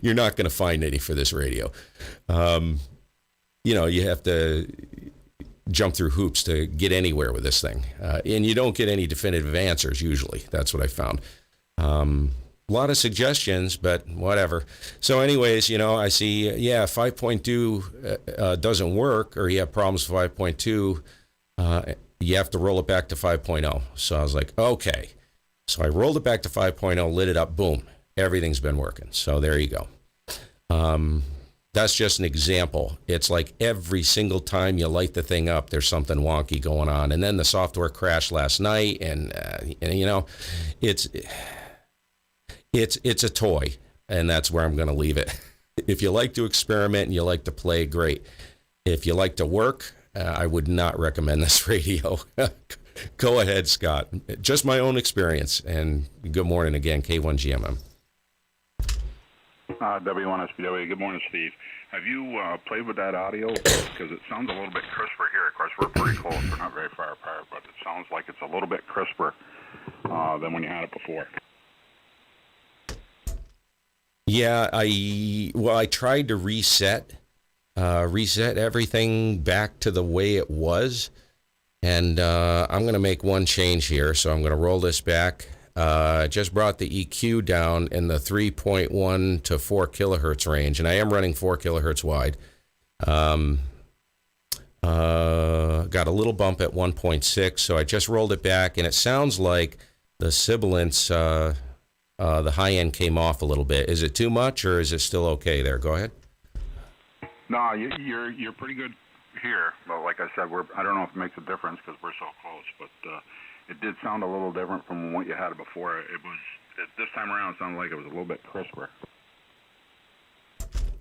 A: You're not going to find any for this radio. You have to jump through hoops to get anywhere with this thing. And you don't get any definitive answers usually. That's what I found. A lot of suggestions, but whatever. So anyways, I see, 5.2 doesn't work, or you have problems with 5.2. You have to roll it back to 5.0. So I was like, okay. So I rolled it back to 5.0, lit it up, boom. Everything's been working. So there you go. That's just an example. It's like every single time you light the thing up, there's something wonky going on. And then the software crashed last night, and it's a toy, and that's where I'm going to leave it. If you like to experiment and you like to play, great. If you like to work, I would not recommend this radio. Go ahead, Scott. Just my own experience. And good morning again, K1GMM.
B: W1SPW. Good morning, Steve. Have you played with that audio? Because it sounds a little bit crisper here. Of course, we're pretty close. We're not very far apart, but it sounds like it's a little bit crisper than when you had it before.
A: Yeah, I tried to reset everything back to the way it was, and I'm going to make one change here. So I'm going to roll this back. Just brought the EQ down in the 3.1 to 4 kilohertz range, and I am running 4 kilohertz wide. Got a little bump at 1.6, so I just rolled it back, and it sounds like the sibilance, the high end came off a little bit. Is it too much, or is it still okay there? Go ahead.
B: No, you're pretty good here, but like I said, I don't know if it makes a difference because we're so close, but it did sound a little different from what you had before. This time around, it sounded like it was a little bit crisper.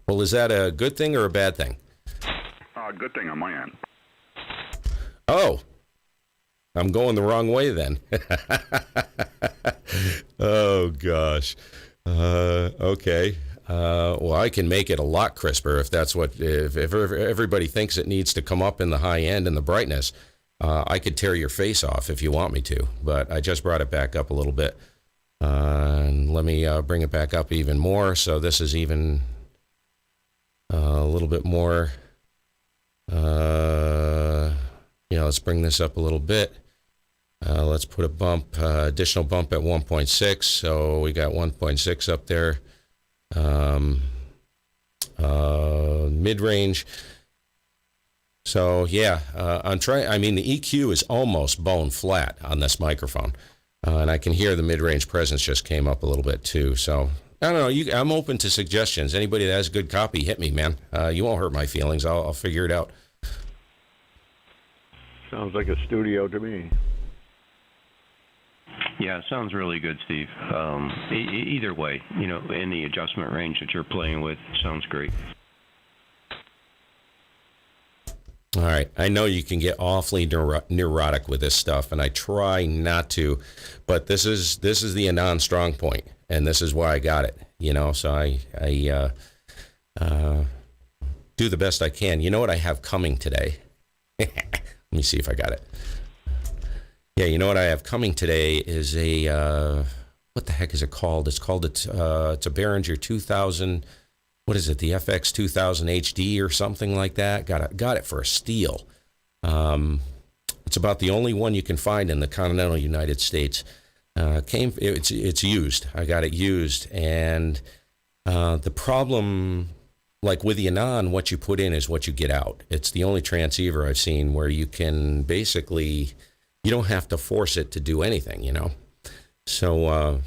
A: Well, is that a good thing or a bad thing?
B: Good thing on my end.
A: Oh, I'm going the wrong way then. Oh, gosh. Okay. Well, I can make it a lot crisper if that's if everybody thinks it needs to come up in the high end and the brightness. I could tear your face off if you want me to, but I just brought it back up a little bit. And let me bring it back up even more. So this is even a little bit more. Let's bring this up a little bit. Let's put a additional bump at 1.6. So we got 1.6 up there. Mid-range. So yeah, the EQ is almost bone flat on this microphone. And I can hear the mid-range presence just came up a little bit too. So I don't know. I'm open to suggestions. Anybody that has good copy, hit me, man. You won't hurt my feelings. I'll figure it out.
E: Sounds like a studio to me.
D: Yeah, it sounds really good, Steve. Either way, in the adjustment range that you're playing with, sounds great.
A: All right. I know you can get awfully neurotic with this stuff, and I try not to, but this is the Anon strong point, and this is why I got it. So I do the best I can. You know what I have coming today? Let me see if I got it. Yeah, you know what I have coming today is what the heck is it called? It's called it's a Behringer 2000. What is it? The FX 2000 HD or something like that. Got it for a steal. It's about the only one you can find in the continental United States. It's used. I got it used, and the problem, like with the Anon, what you put in is what you get out. It's the only transceiver I've seen where you can basically, you don't have to force it to do anything, So,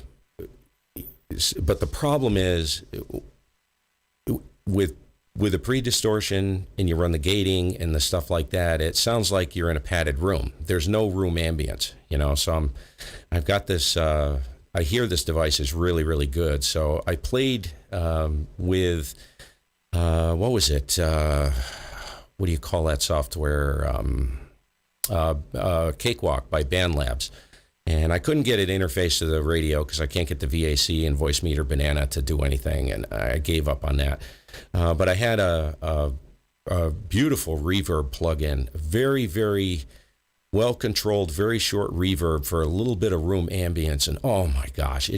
A: but the problem is with a pre-distortion and you run the gating and the stuff like that, it sounds like you're in a padded room. There's no room ambience, So I've got this. I hear this device is really, really good. So I played with. What was it? What do you call that software? Cakewalk by BandLabs. And I couldn't get it interfaced to the radio because I can't get the VAC and Voice Meter Banana to do anything, and I gave up on that. But I had a beautiful reverb plug-in, very, very well-controlled, very short reverb for a little bit of room ambience, and oh my gosh,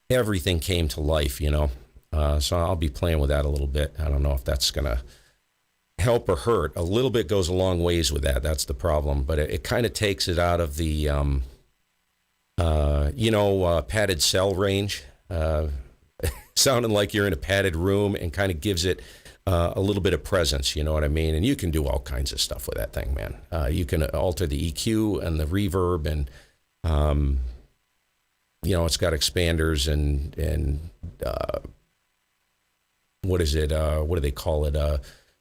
A: everything came to life, So I'll be playing with that a little bit. I don't know if that's going to help or hurt. A little bit goes a long ways with that. That's the problem. But it kind of takes it out of the, padded cell range, sounding like you're in a padded room, and kind of gives it a little bit of presence. You know what I mean? And you can do all kinds of stuff with that thing, man. You can alter the EQ and the reverb, and it's got expanders and what is it? What do they call it?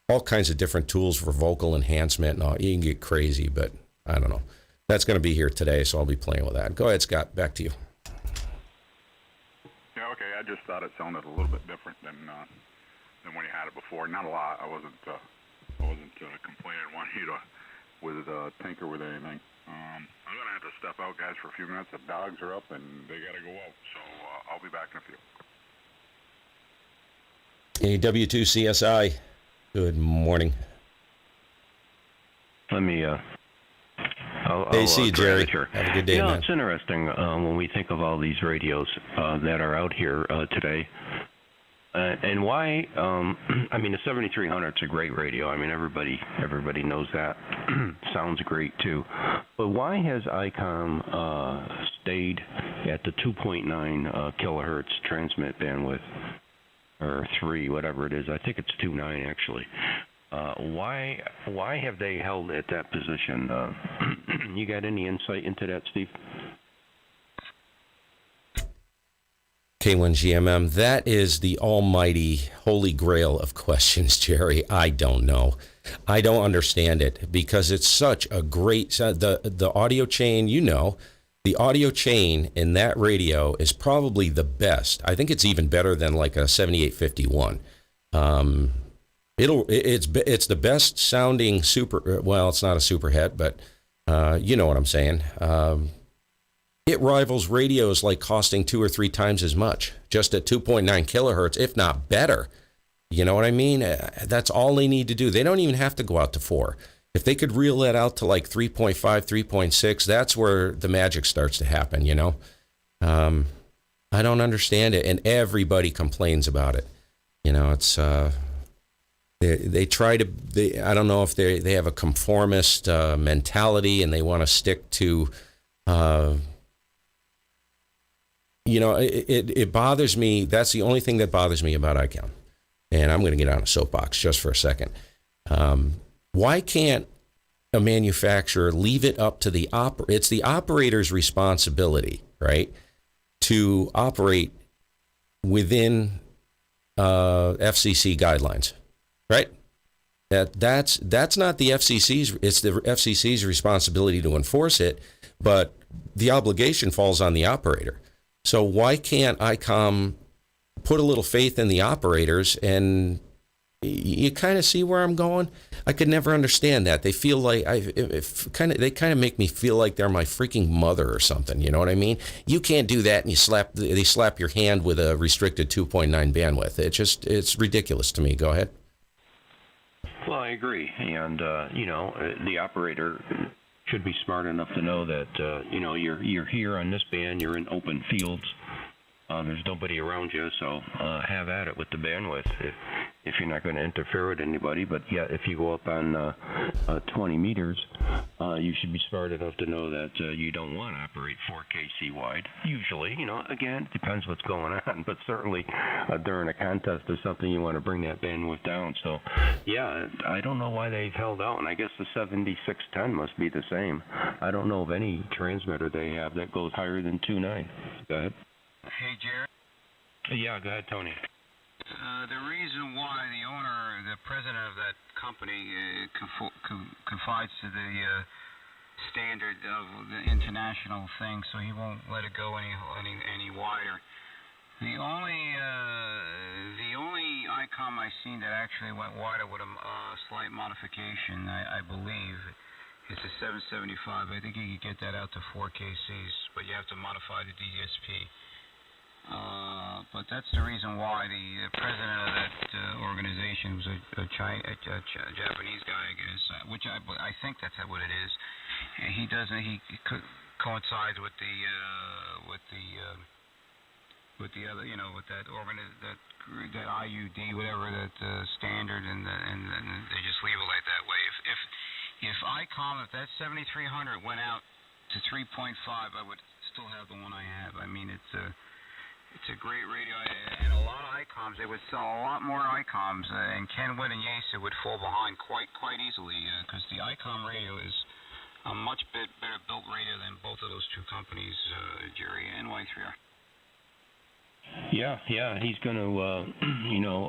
A: All kinds of different tools for vocal enhancement and all. You can get crazy, but I don't know. That's going to be here today, so I'll be playing with that. Go ahead, Scott. Back to you.
B: Yeah, okay. I just thought it sounded a little bit different than when you had it before. Not a lot. I wasn't complaining. Want you to tinker with anything. I'm gonna have to step out, guys, for a few minutes. The dogs are up and they gotta go out, so I'll be back in a few.
A: Hey, W2CSI. Good morning.
D: Let me.
A: Hey, see you, Jerry. Have a good day, man.
D: It's interesting when we think of all these radios that are out here today. And why? The 7300 is a great radio. Everybody knows that. Sounds great too. But why has ICOM stayed at the 2.9 kilohertz transmit bandwidth, or 3, whatever it is? I think it's 2.9 actually. Why have they held at that position? You got any insight into that, Steve?
A: K1GMM. That is the almighty holy grail of questions, Jerry. I don't know. I don't understand it because it's such a great, the audio chain, the audio chain in that radio is probably the best. I think it's even better than like a 7851. It's the best sounding super, well, it's not a superhet, but you know what I'm saying. It rivals radios like costing 2 or 3 times as much, just at 2.9 kilohertz, if not better. You know what I mean? That's all they need to do. They don't even have to go out to 4. If they could reel that out to like 3.5, 3.6, that's where the magic starts to happen, I don't understand it, and everybody complains about it. It's they try to. I don't know if they have a conformist mentality and they want to stick to. It bothers me. That's the only thing that bothers me about ICOM. And I'm going to get on a soapbox just for a second. Why can't a manufacturer leave it up to the it's the operator's responsibility, right, to operate within FCC guidelines, right? That's not the FCC's. It's the FCC's responsibility to enforce it, but the obligation falls on the operator. So why can't ICOM put a little faith in the operators? And you kind of see where I'm going. I could never understand that. They feel like they kind of make me feel like they're my freaking mother or something. You know what I mean? You can't do that, and they slap your hand with a restricted 2.9 bandwidth. It's ridiculous to me. Go ahead.
D: Well, I agree, and the operator should be smart enough to know that you're here on this band, you're in open fields. There's nobody around you, so have at it with the bandwidth if you're not going to interfere with anybody. But yeah, if you go up on 20 meters, you should be smart enough to know that you don't want to operate 4KC wide. Usually, again, it depends what's going on, but certainly during a contest or something, you want to bring that bandwidth down. So yeah, I don't know why they've held out, and I guess the 7610 must be the same. I don't know of any transmitter they have that goes higher than 2.9. Go ahead.
F: Hey, Jared.
D: Yeah, go ahead, Tony.
F: The reason why the president of that company confides to the standard of the international thing, so he won't let it go any wider. The only ICOM I've seen that actually went wider with a slight modification, I believe, is the 775. I think you could get that out to 4KCs, but you have to modify the DSP. But that's the reason why the president of that organization was a Japanese guy, I guess, which I think that's what it is. And he coincides with the other, with that that IUD, whatever that standard, and they just leave it like that way. If ICOM, if that 7300 went out to 3.5, I would still have the one I have. I mean, it's a great radio, and a lot of ICOMs. They would sell a lot more ICOMs, and Kenwood and Yasa would fall behind quite easily, because the ICOM radio is a much better built radio than both of those two companies, Jerry and Y3R.
D: Yeah, he's going to,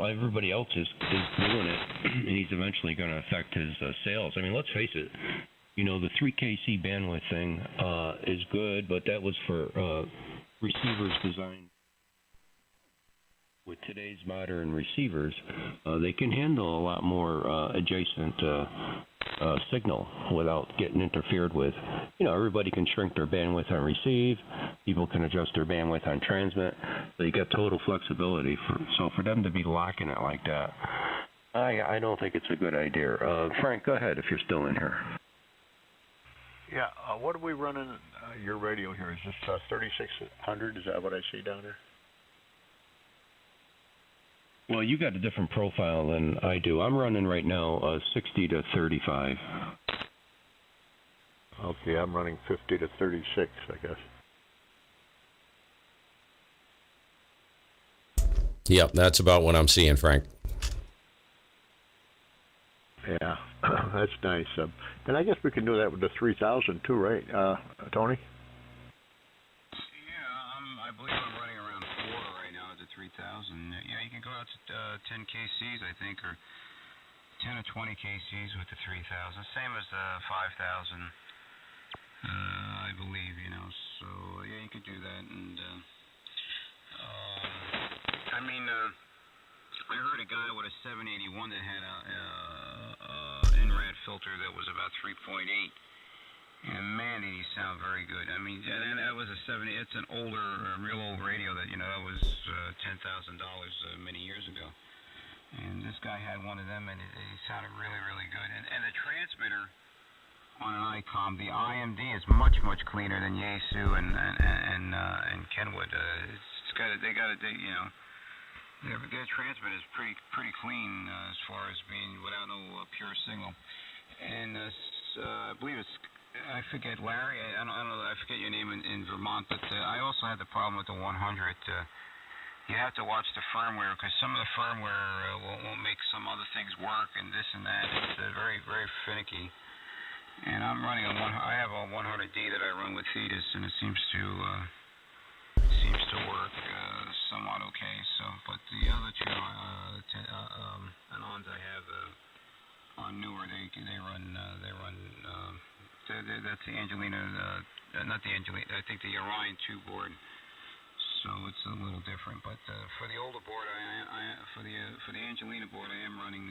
D: everybody else is doing it, and he's eventually going to affect his sales. I mean, let's face it, the 3KC bandwidth thing is good, but that was for receivers designed with today's modern receivers. They can handle a lot more adjacent signal without getting interfered with. Everybody can shrink their bandwidth on receive. People can adjust their bandwidth on transmit. So you get total flexibility. So for them to be locking it like that, I don't think it's a good idea. Frank, go ahead if you're still in here.
E: Yeah, what are we running your radio here? Is this 3600? Is that what I see down there?
D: Well, you got a different profile than I do. I'm running right now 60 to 35.
E: Okay, I'm running 50 to 36, I guess.
A: Yep, that's about what I'm seeing, Frank.
E: Yeah, that's nice. And I guess we can do that with the 3000 too, right, Tony?
F: Yeah, I believe I'm running around 4 right 3000. Yeah, you can go out to 10 kcs, I think, or 10 or 20 kcs with the 3000. Same as the 5000, I believe. So yeah, you could do that. And I heard a guy with a 781 that had a INRAD filter that was about 3.8. And man, did he sound very good. I mean, and that was a 70. It's an older, real old radio that that was $10,000 many years ago. And this guy had one of them, and it sounded really, really good. And the transmitter on an ICOM, the IMD is much, much cleaner than Yaesu and Kenwood. Their transmitter is pretty clean as far as being without no pure signal. And I believe I forget, Larry. I don't know. I forget your name in Vermont, but I also had the problem with the 100. You have to watch the firmware because some of the firmware won't make some other things work and this and that. It's very, very finicky. And I'm running I have a 100D that I run with Thetis, and it seems to work somewhat okay. So, but the other two Anons I have are newer. They run. That's the Angelina, not the Angelina. I think the Orion 2 board. So it's a little different. But for the older board, for the Angelina board, I am running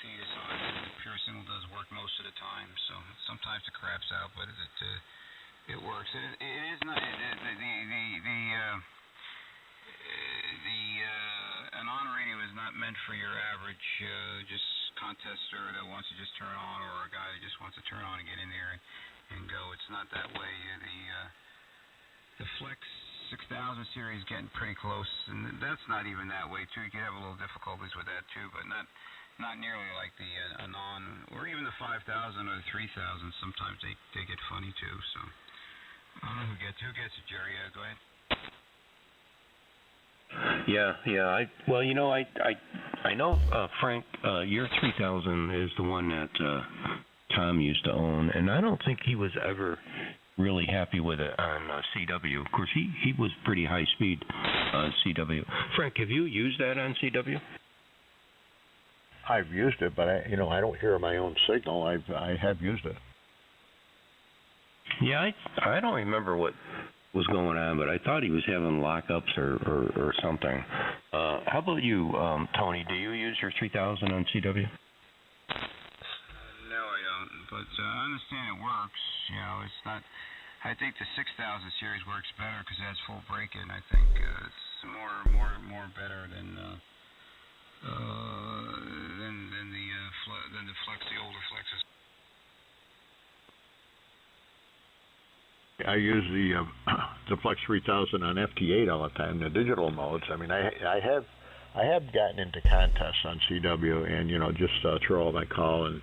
F: Thetis on it. The pure signal does work most of the time. So sometimes it craps out, but it works. It is not the Anon radio is not meant for your average just contester that wants to just turn on, or a guy that just wants to turn on and get in there and go. It's not that way. The Flex 6000 series is getting pretty close, and that's not even that way too. You can have a little difficulties with that too, but not nearly like the Anon or even the 5000 or the 3000. Sometimes they get funny too. So I don't know who gets it, Jerry. Go ahead.
D: Yeah. I know, Frank, your 3000 is the one that Tom used to own, and I don't think he was ever really happy with it on CW. Of course, he was pretty high speed CW. Frank, have you used that on CW?
E: I've used it, but I don't hear my own signal. I have used it.
D: Yeah, I don't remember what was going on, but I thought he was having lockups or something. How about you, Tony? Do you use your 3000 on CW?
F: No, I don't. But I understand it works. It's not. I think the 6000 series works better because it has full break-in. I think it's more better than the Flex, the older Flexes.
E: I use the Flex 3000 on FT8 all the time, the digital modes. I mean, I have gotten into contests on CW and just throw out my call and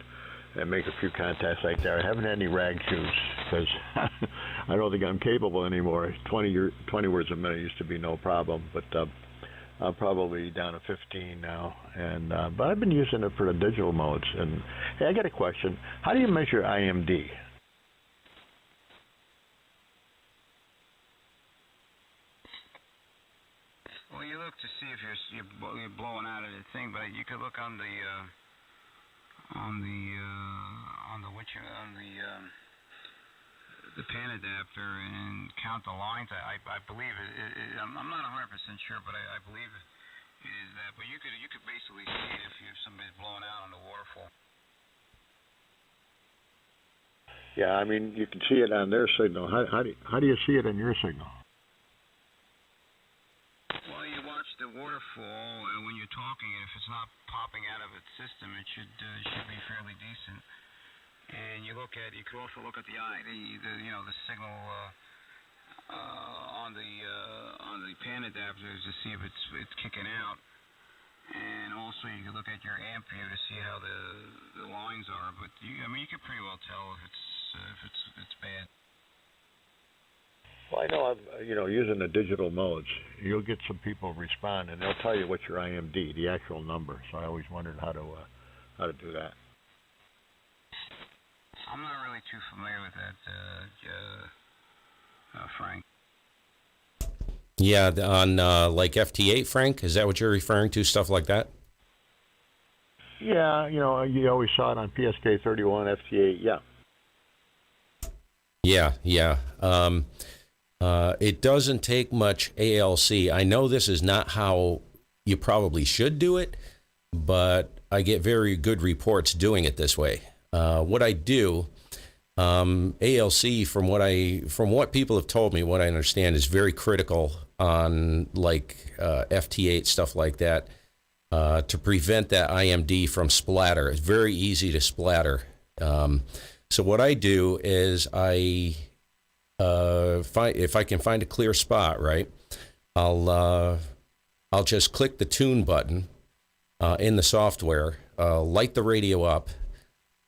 E: make a few contests like that. I haven't had any rag shoots because I don't think I'm capable anymore. 20 words a minute used to be no problem, but I'm probably down to 15 now. And but I've been using it for the digital modes. And hey, I got a question. How do you measure IMD?
F: Well, you look to see if you're blowing out of the thing, but you could look on the pan adapter and count the lines. I believe I'm not 100% sure, but I believe it is that. But you could basically see it if somebody's blowing out on the waterfall.
E: Yeah, I mean you can see it on their signal. How do you see it in your signal?
F: The waterfall, and when you're talking, if it's not popping out of its system, it should be fairly decent. And you could also look at the signal on the pan adapters to see if it's kicking out. And also you can look at your ampere to see how the lines are. But you can pretty well tell if it's bad.
E: Well, I know I'm, using the digital modes, you'll get some people respond, and they'll tell you what's your IMD, the actual number. So I always wondered how to do that.
F: I'm not really too familiar with that, Frank.
A: Yeah, on like FT8, Frank? Is that what you're referring to? Stuff like that?
E: Yeah, you always saw it on PSK 31, FT8. Yeah.
A: Yeah, yeah. It doesn't take much ALC. I know this is not how you probably should do it, but I get very good reports doing it this way. What I do, ALC, from what people have told me, what I understand is very critical on like FT8 stuff like that to prevent that IMD from splatter. It's very easy to splatter. So what I do is I if I can find a clear spot, right, I'll just click the tune button in the software, light the radio up,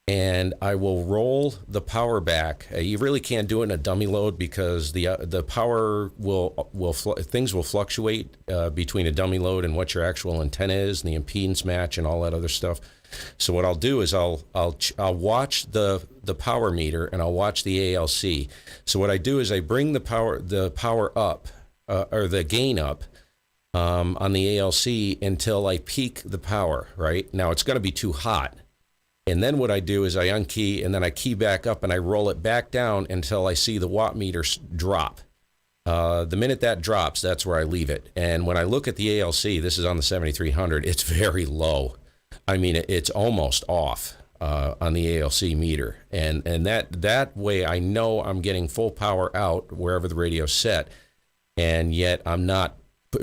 A: and I will roll the power back. You really can't do it in a dummy load because the power things will fluctuate between a dummy load and what your actual antenna is, and the impedance match, and all that other stuff. So what I'll do is I'll watch the power meter, and I'll watch the ALC. So what I do is I bring the power up or the gain up on the ALC until I peak the power. Right now it's going to be too hot. And then what I do is I unkey, and then I key back up, and I roll it back down until I see the watt meter drop. The minute that drops, that's where I leave it. And when I look at the ALC, this is on the 7300, it's very low. I mean, it's almost off on the ALC meter. And that way I know I'm getting full power out wherever the radio's set, and yet I'm not,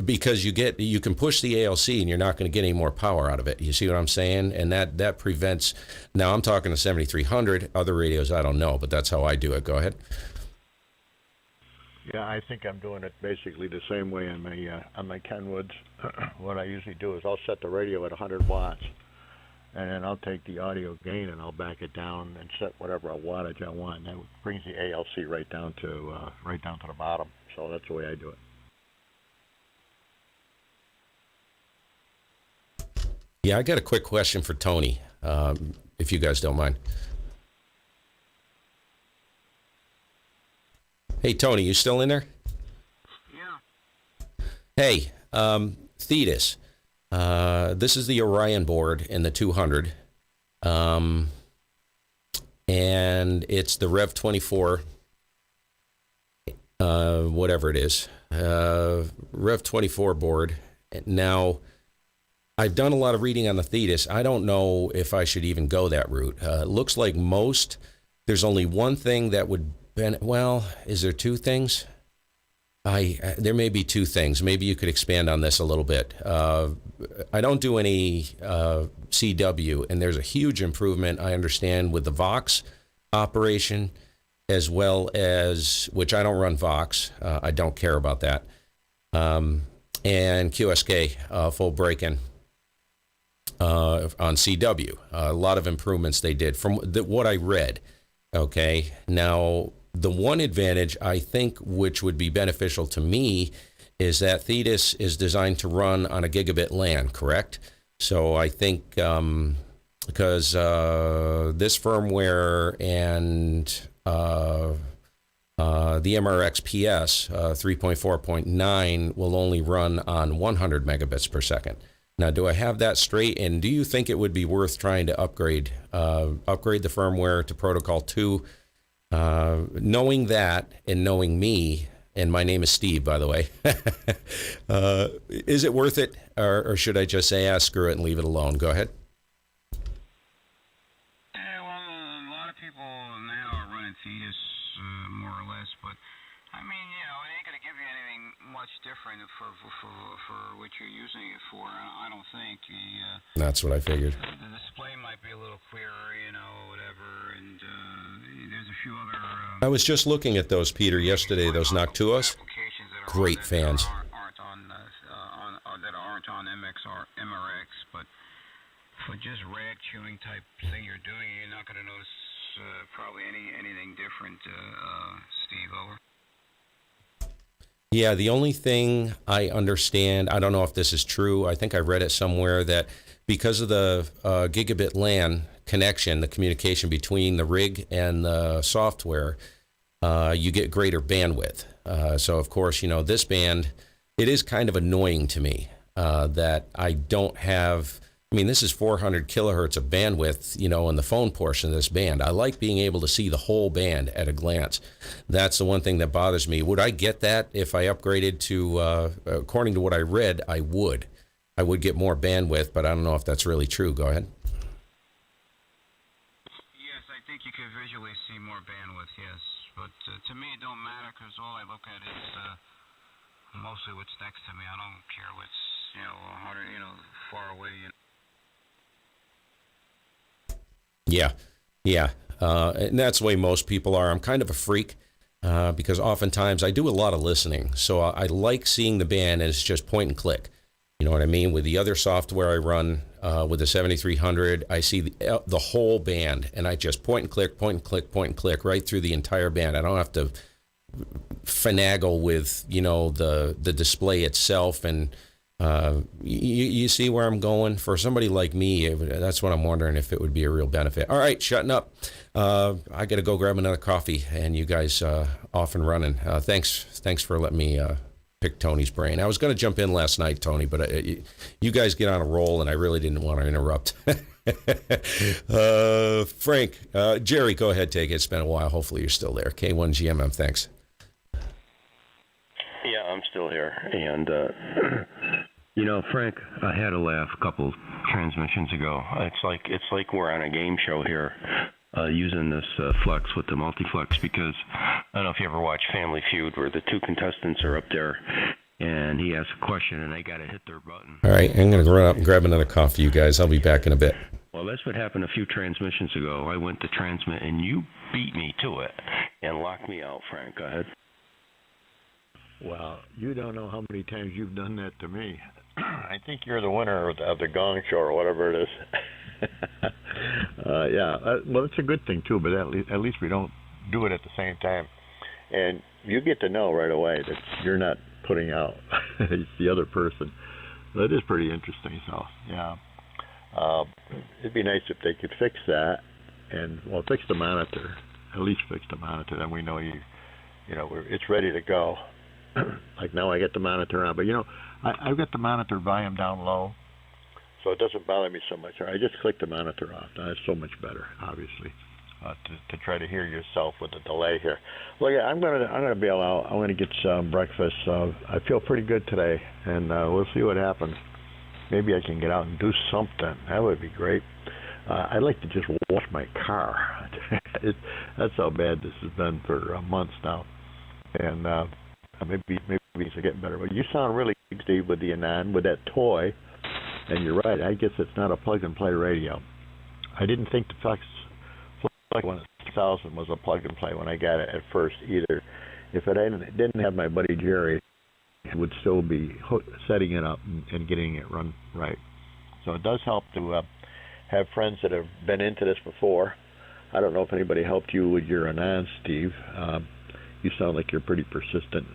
A: because you can push the ALC and you're not going to get any more power out of it. You see what I'm saying? And that prevents. Now I'm talking to 7300. Other radios I don't know, but that's how I do it. Go ahead.
E: Yeah, I think I'm doing it basically the same way on my Kenwoods. What I usually do is I'll set the radio at 100 watts, and then I'll take the audio gain and I'll back it down and set whatever wattage I want. And that brings the ALC right down to the bottom. So that's the way I do it.
A: Yeah, I got a quick question for Tony, if you guys don't mind. Hey, Tony, you still in there?
F: Yeah.
A: Hey, Thetis, this is the Orion board in the 200, and it's the Rev 24, whatever it is, Rev 24 board. Now, I've done a lot of reading on the Thetis. I don't know if I should even go that route. It looks like there's only one thing that would, is there two things? There may be two things. Maybe you could expand on this a little bit. I don't do any CW, and there's a huge improvement, I understand, with the Vox operation, as well as, which I don't run Vox. I don't care about that. And QSK, full break-in. On CW, a lot of improvements they did from what I read. Okay, now the one advantage I think which would be beneficial to me is that Thetis is designed to run on a gigabit LAN, correct? So I think because this firmware and the MRXPS 3.4.9 will only run on 100 megabits per second. Now, do I have that straight? And do you think it would be worth trying to upgrade the firmware to Protocol 2? Knowing that and knowing me, and my name is Steve, by the way, is it worth it? Or should I just say, screw it and leave it alone? Go ahead.
F: Yeah, well, a lot of people now are running Thetis, more or less, but I mean, it ain't going to give you anything much different for what you're using it for. I don't think.
A: That's what I figured.
F: The display might be a little clearer, whatever, and there's a few other.
A: I was just looking at those, Peter, yesterday. Those Noctuos. Great fans.
F: That aren't on MRX, but for just rag chewing type thing you're doing, you're not going to notice probably anything different, Steve. Over.
A: Yeah, the only thing I understand, I don't know if this is true, I think I read it somewhere, that because of the gigabit LAN connection, the communication between the rig and the software, you get greater bandwidth. So, of course, this band it is kind of annoying to me that I don't have. I mean, this is 400 kilohertz of bandwidth, in the phone portion of this band. I like being able to see the whole band at a glance. That's the one thing that bothers me. Would I get that if I upgraded to, according to what I read, I would. I would get more bandwidth, but I don't know if that's really true. Go ahead.
F: Yes, I think you could visually see more bandwidth, yes. But to me, it don't matter because all I look at is mostly what's next to me. I don't care what's, 100, far away.
A: Yeah. And that's the way most people are. I'm kind of a freak because oftentimes I do a lot of listening. So I like seeing the band and it's just point and click. You know what I mean? With the other software I run, with the 7300, I see the whole band and I just point and click, point and click, point and click right through the entire band. I don't have to finagle with, the display itself. And you see where I'm going? For somebody like me, that's what I'm wondering if it would be a real benefit. All right, shutting up. I got to go grab another coffee, and you guys off and running. Thanks for letting me pick Tony's brain. I was going to jump in last night, Tony, but you guys get on a roll, and I really didn't want to interrupt. Frank, Jerry, go ahead, take it. It's been a while. Hopefully you're still there. K1GMM, thanks.
D: Yeah, I'm still here. And, Frank, I had a laugh a couple transmissions ago. It's like we're on a game show here using this flex with the multiflex because I don't know if you ever watch Family Feud where the two contestants are up there and he asks a question and they got to hit their button.
A: All right, I'm going to run up and grab another coffee, you guys. I'll be back in a bit.
D: Well, that's what happened a few transmissions ago. I went to transmit and you beat me to it and locked me out, Frank. Go ahead.
E: Well, you don't know how many times you've done that to me. I think you're the winner of the Gong Show or whatever it is. Well, it's a good thing too, but at least we don't do it at the same time. And you get to know right away that you're not putting out. It's the other person. That is pretty interesting. So, yeah. It'd be nice if they could fix that and, fix the monitor. At least fix the monitor. Then we know it's ready to go. Like now I get the monitor on, but I've got the monitor volume down low, so it doesn't bother me so much. I just click the monitor off. Now it's so much better, obviously, to try to hear yourself with the delay here. Well, yeah, I'm gonna bail out. I'm gonna get some breakfast. I feel pretty good today, and we'll see what happens. Maybe I can get out and do something. That would be great. I'd like to just wash my car. That's how bad this has been for months now, and. Maybe it's getting better. But you sound really good, Steve, with the Anon, with that toy. And you're right. I guess it's not a plug-and-play radio. I didn't think the Flex 1000 was a plug-and-play when I got it at first either. If it didn't have my buddy Jerry, it would still be setting it up and getting it run right. So it does help to have friends that have been into this before. I don't know if anybody helped you with your Anon, Steve. You sound like you're pretty persistent,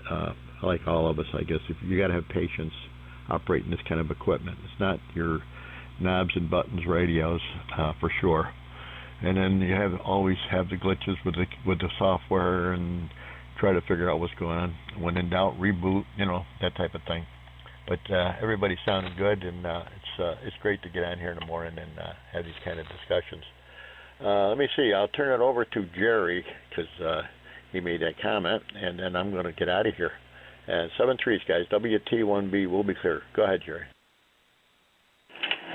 E: like all of us, I guess. If you got to have patience operating this kind of equipment. It's not your knobs and buttons radios, for sure. And then you always have the glitches with the software and try to figure out what's going on. When in doubt, reboot, that type of thing. But everybody sounded good, and it's great to get on here in the morning and have these kind of discussions. Let me see. I'll turn it over to Jerry because he made that comment, and then I'm going to get out of here. 7-3s, guys. WT1B will be clear. Go ahead, Jerry.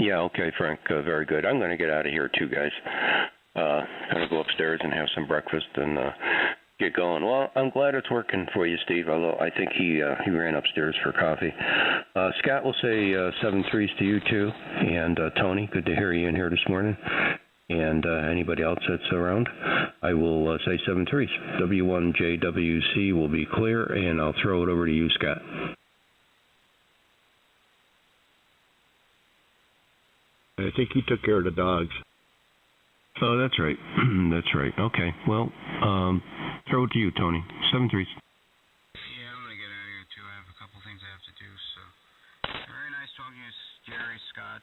D: Yeah, okay, Frank. Very good. I'm going to get out of here too, guys. Going to go upstairs and have some breakfast and get going. Well, I'm glad it's working for you, Steve, although I think he ran upstairs for coffee. Scott will say 7-3s to you, too. And Tony, good to hear you in here this morning. And anybody else that's around, I will say 7-3s. W1JWC will be clear, and I'll throw it over to you, Scott.
E: I think he took care of the dogs.
D: Oh, that's right. That's right. Okay. Well, throw it to you, Tony. 7-3s.
F: Yeah, I'm going to get out of here, too. I have a couple things I have to do. So, very nice talking to you, Jerry, Scott,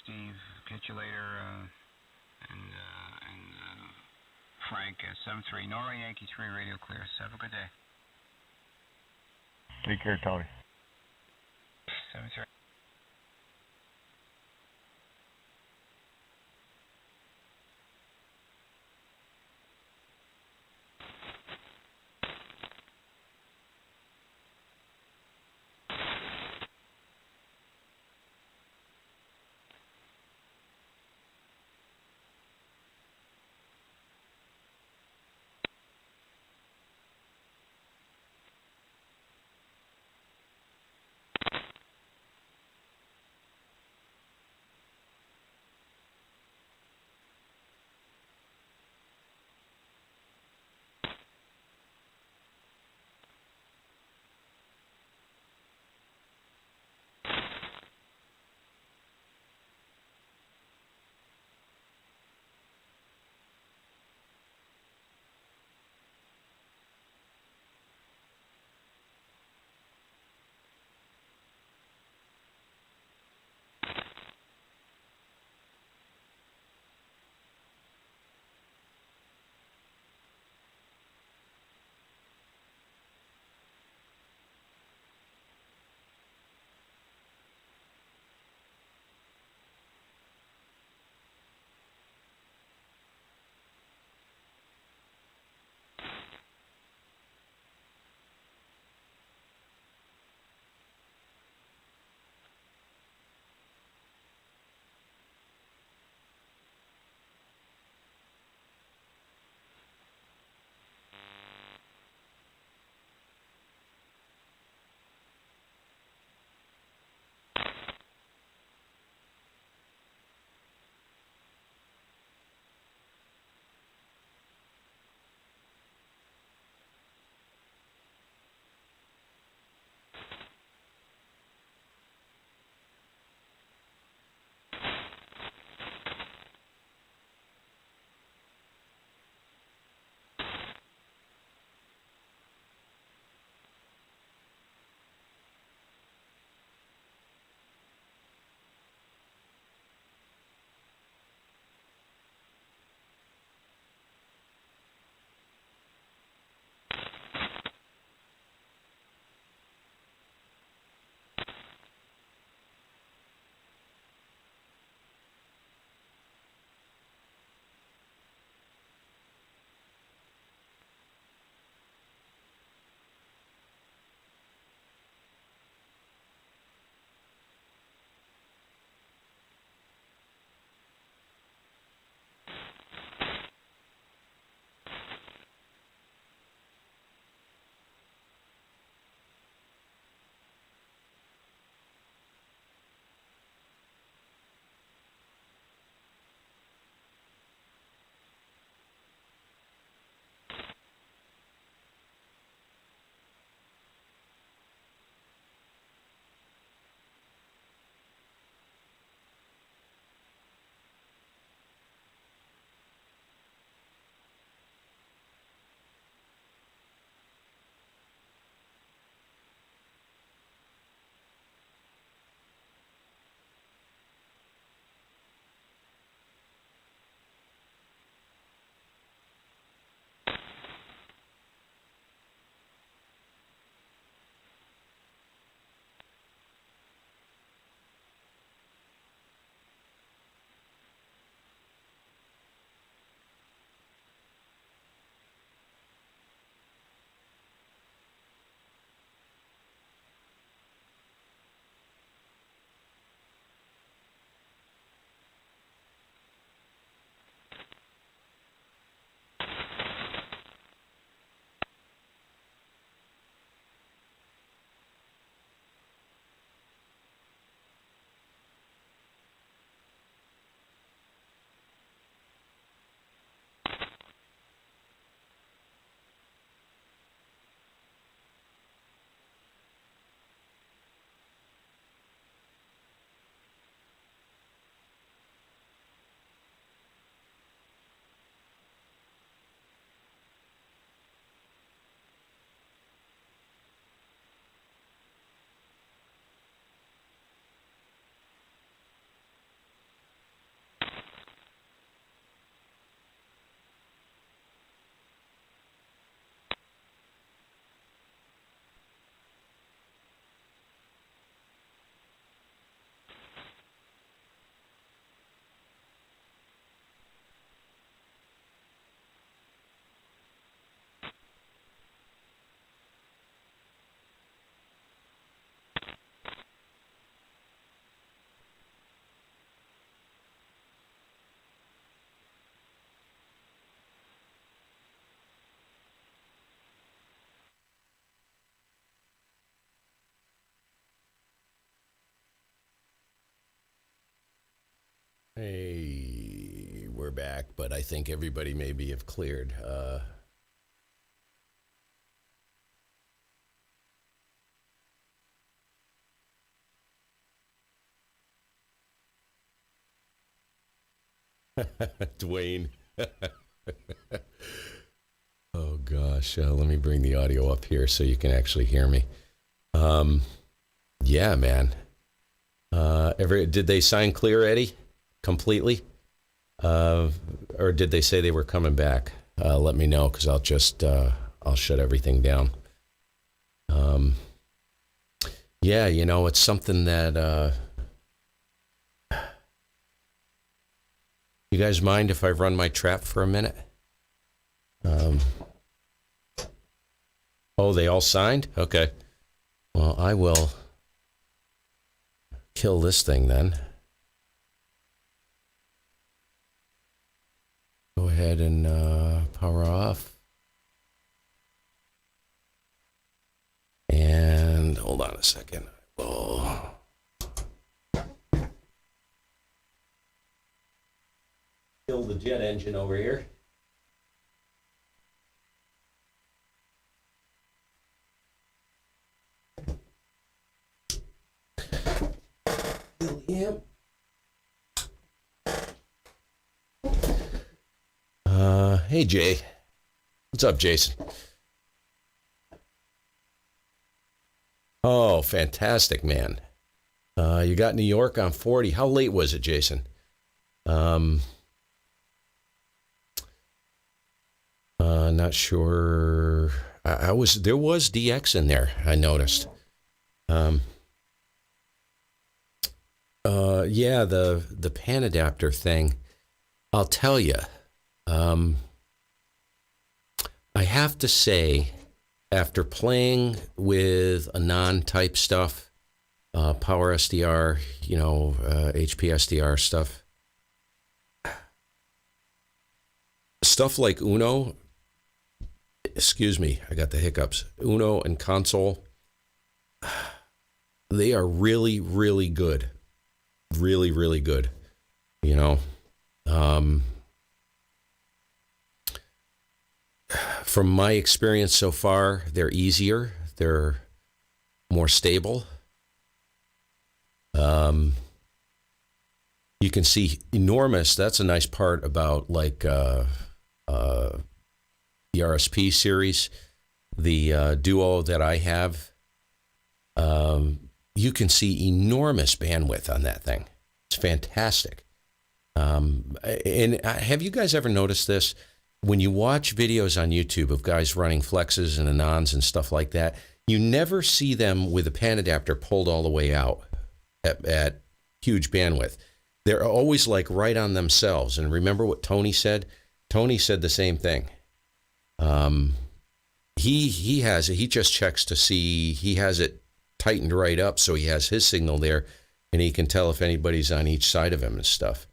F: Steve. Catch you later. And Frank, 7-3. Nora Yankee 3 Radio Clear. Have a good day.
E: Take care, Tony.
F: 73.
A: we're back, but I think everybody maybe have cleared. Dwayne. Oh, gosh. Let me bring the audio up here so you can actually hear me. Yeah, man. Did they sign clear, Eddie? Completely? Or did they say they were coming back? Let me know, because I'll just, I'll shut everything down. Yeah, you know, it's something that, you guys mind if I run my trap for a minute? Oh, they all signed? Okay. Well, I will kill this thing then. Go ahead and power off. And hold on a second. Oh. Kill the jet engine over here. Yep. Hey Jay. What's up, Jason? Oh, fantastic, man. You got New York on 40. How late was it, Jason? Not sure. There was DX in there, I noticed. Yeah, the pan adapter thing. I'll tell you. I have to say, after playing with a non-type stuff, Power SDR, you know, HP SDR stuff like Uno, excuse me, I got the hiccups, Uno and console, they are really, really good. Really, really good, you know. From my experience so far, they're easier, they're more stable. You can see enormous. That's a nice part about like the RSP series, the Duo that I have. You can see enormous bandwidth on that thing. It's fantastic. And have you guys ever noticed this? When you watch videos on YouTube of guys running flexes and anons and stuff like that, you never see them with a pan adapter pulled all the way out at huge bandwidth. They're always like right on themselves. And remember what Tony said? Tony said the same thing. He has it. He just checks to see he has it tightened right up, so he has his signal there, and he can tell if anybody's on each side of him and stuff.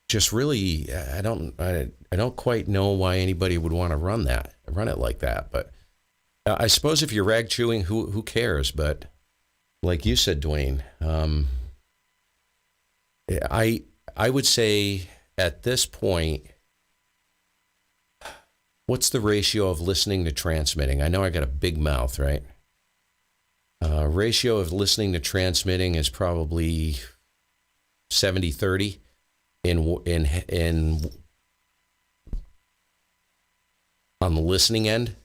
A: Just really, I don't quite know why anybody would want to run it like that. But I suppose if you're rag chewing, who cares? But like you said, Dwayne, I would say at this point, what's the ratio of listening to transmitting? I know I got a big mouth, right? Ratio of listening to transmitting is probably 70-30 in on the listening end.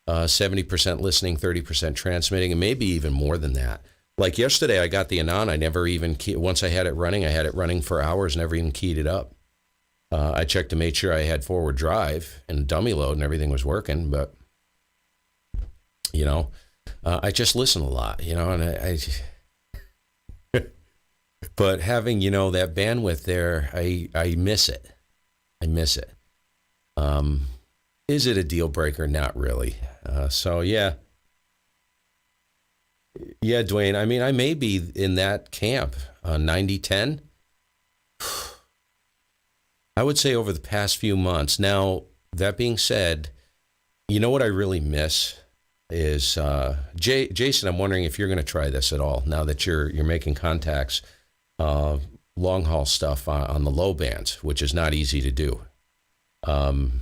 A: 70% listening, 30% transmitting, and maybe even more than that. Like yesterday, I got the Anon. I never even once I had it running for hours, never even keyed it up. I checked to make sure I had forward drive and dummy load and everything was working, but you know, I just listen a lot, you know, and I but having, you know, that bandwidth there, I miss it. I miss it. Is it a deal breaker? Not really. So yeah, Dwayne, I mean, I may be in that camp, 90-10. I would say over the past few months. Now, that being said, you know what I really miss is, Jason, I'm wondering if you're going to try this at all now that you're making contacts long haul stuff on the low bands, which is not easy to do. I'm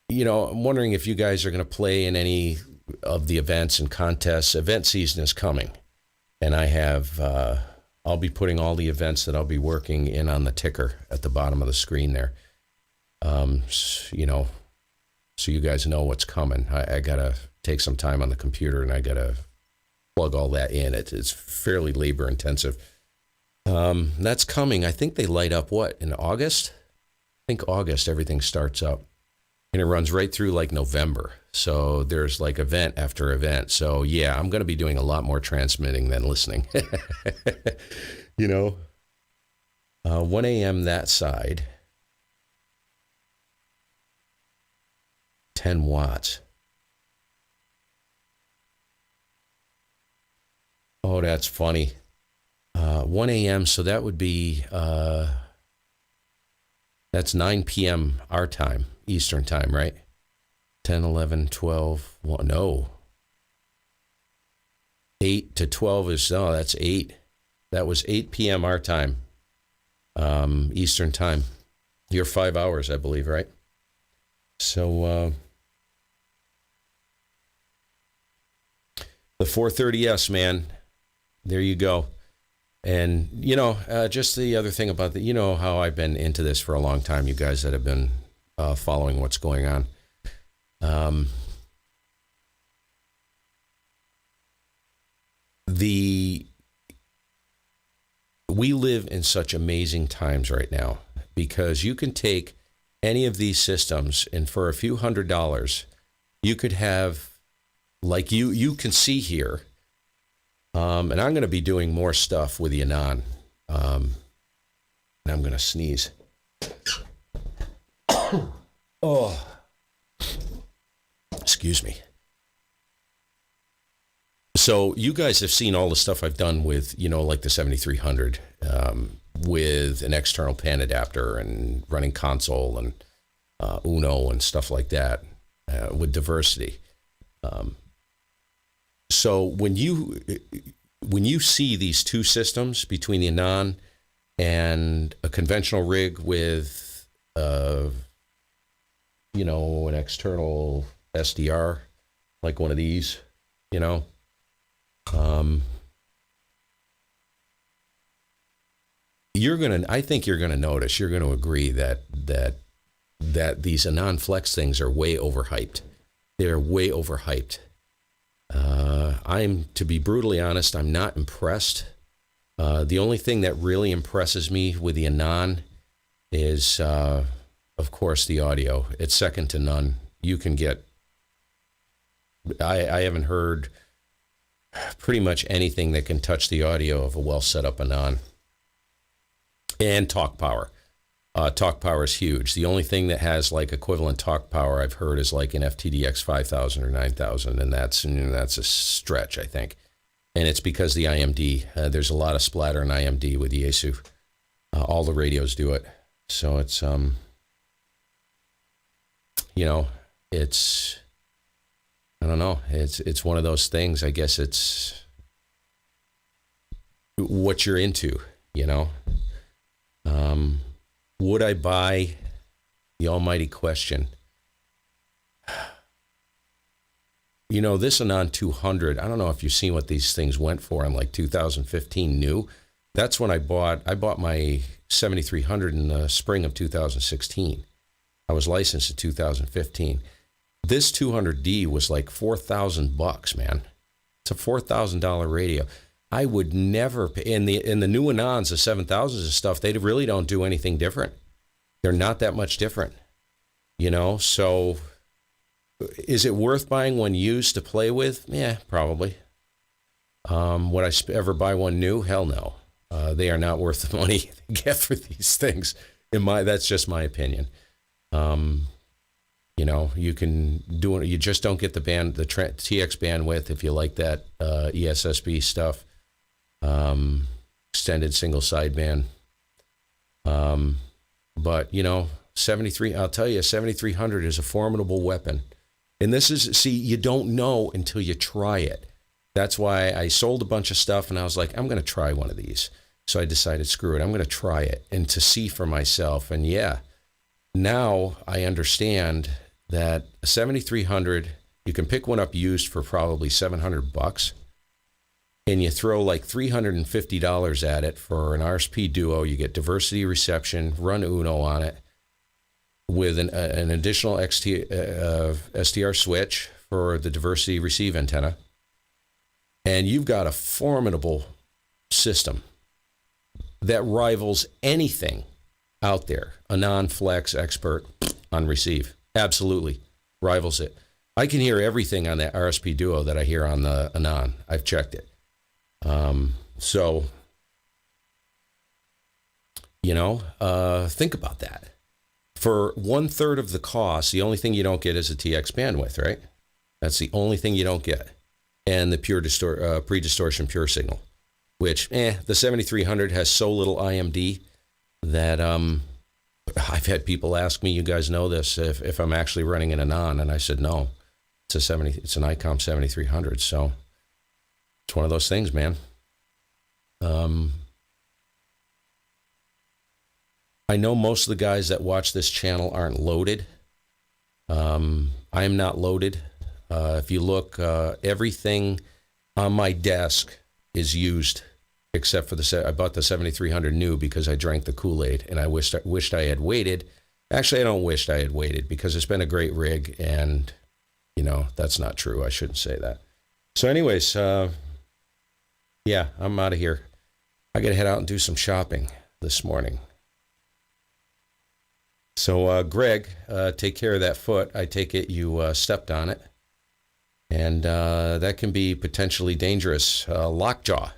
A: wondering if you guys are going to play in any of the events and contests. Event season is coming, and I'll be putting all the events that I'll be working in on the ticker at the bottom of the screen there. So you guys know what's coming. I got to take some time on the computer, and I got to plug all that in. It's fairly labor intensive. That's coming. I think they light up, in August? I think August everything starts up. And it runs right through like November. So there's like event after event. So yeah, I'm going to be doing a lot more transmitting than listening. 1 a.m. that side. 10 watts. Oh, that's funny. 1 a.m., so that would be, that's 9 p.m. our time, Eastern time, right? 10, 11, 12, 1, no. 8 to 12 that's 8. That was 8 p.m. our time, Eastern time. You're 5 hours, I believe, right? So, the 430S, man, there you go. And, just the other thing about how I've been into this for a long time, you guys that have been following what's going on. We live in such amazing times right now, because you can take any of these systems, and for a few $100s, you could have, like you can see here, and I'm going to be doing more stuff with the Anon, and I'm going to sneeze. Oh, excuse me. So you guys have seen all the stuff I've done with, like the 7300, with an external pan adapter and running console and Uno and stuff like that, with diversity. So when you see these two systems between the Anon and a conventional rig with, an external SDR, like one of these, I think you're gonna notice, you're gonna agree that these Anon Flex things are way overhyped. They're way overhyped. To be brutally honest, I'm not impressed. The only thing that really impresses me with the Anon is, of course, the audio. It's second to none. You can get, I haven't heard pretty much anything that can touch the audio of a well set up Anon. And talk power. Talk power is huge. The only thing that has like equivalent talk power I've heard is like an FTDX 5000 or 9000, and that's a stretch, I think. And it's because the IMD. There's a lot of splatter in IMD with Yaesu. All the radios do it. So it's it's, I don't know. It's one of those things. I guess it's what you're into, Would I buy, the almighty question? This Anon 200, I don't know if you've seen what these things went for in like 2015 new. That's when I bought my 7300 in the spring of 2016. I was licensed in 2015. This 200D was like $4,000, man. It's a $4,000 radio. I would never pay, in the new Anons, the 7000s and stuff, they really don't do anything different. They're not that much different, so is it worth buying one used to play with? Yeah, probably. Would I ever buy one new? Hell no. They are not worth the money they get for these things. That's just my opinion. You can do it. You just don't get the TX bandwidth if you like that ESSB stuff. Extended single sideband. But 73. I'll tell you, 7300 is a formidable weapon. And you don't know until you try it. That's why I sold a bunch of stuff, and I was like, I'm going to try one of these. So I decided, screw it, I'm going to try it and to see for myself. And yeah, now I understand that a 7300, you can pick one up used for probably $700, and you throw like $350 at it for an RSP Duo. You get diversity reception, run Uno on it with an additional SDR switch for the diversity receive antenna. And you've got a formidable system that rivals anything out there. A non-flex expert on receive. Absolutely. Rivals it. I can hear everything on that RSP Duo that I hear on the Anon. I've checked it. So, think about that. For 1/3 of the cost, the only thing you don't get is a TX bandwidth, right? That's the only thing you don't get. And the pure pre-distortion pure signal, which, the 7300 has so little IMD that I've had people ask me, you guys know this, if I'm actually running an Anon, and I said no. It's an ICOM 7300, so it's one of those things, man. I know most of the guys that watch this channel aren't loaded. I'm not loaded. If you look, everything on my desk is used except for I bought the 7300 new because I drank the Kool-Aid, and I wished I had waited. Actually, I don't wish I had waited because it's been a great rig, and, that's not true. I shouldn't say that. So anyways, yeah, I'm out of here. I got to head out and do some shopping this morning. So, Greg, take care of that foot. I take it you stepped on it. And that can be potentially dangerous. Lockjaw.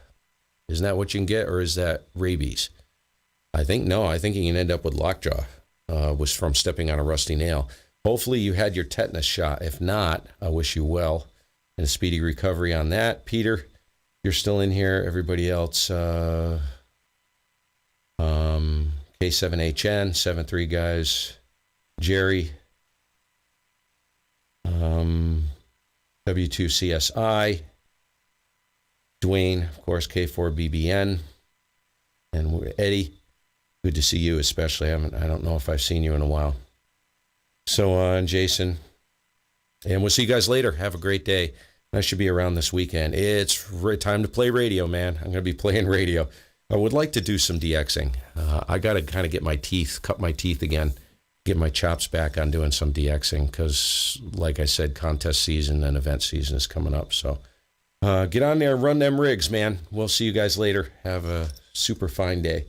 A: Isn't that what you can get, or is that rabies? I think you can end up with lockjaw. Was from stepping on a rusty nail. Hopefully you had your tetanus shot. If not, I wish you well and a speedy recovery on that. Peter, you're still in here. Everybody else, K7HN, 7-3 guys, Jerry, W2CSI, Dwayne, of course, K4BBN, and Eddie. Good to see you, especially. I don't know if I've seen you in a while. So, and Jason, and we'll see you guys later. Have a great day. I should be around this weekend. It's time to play radio, man. I'm going to be playing radio. I would like to do some DXing. I got to kind of cut my teeth again, get my chops back on doing some DXing because, like I said, contest season and event season is coming up. So get on there and run them rigs, man. We'll see you guys later. Have a super fine day.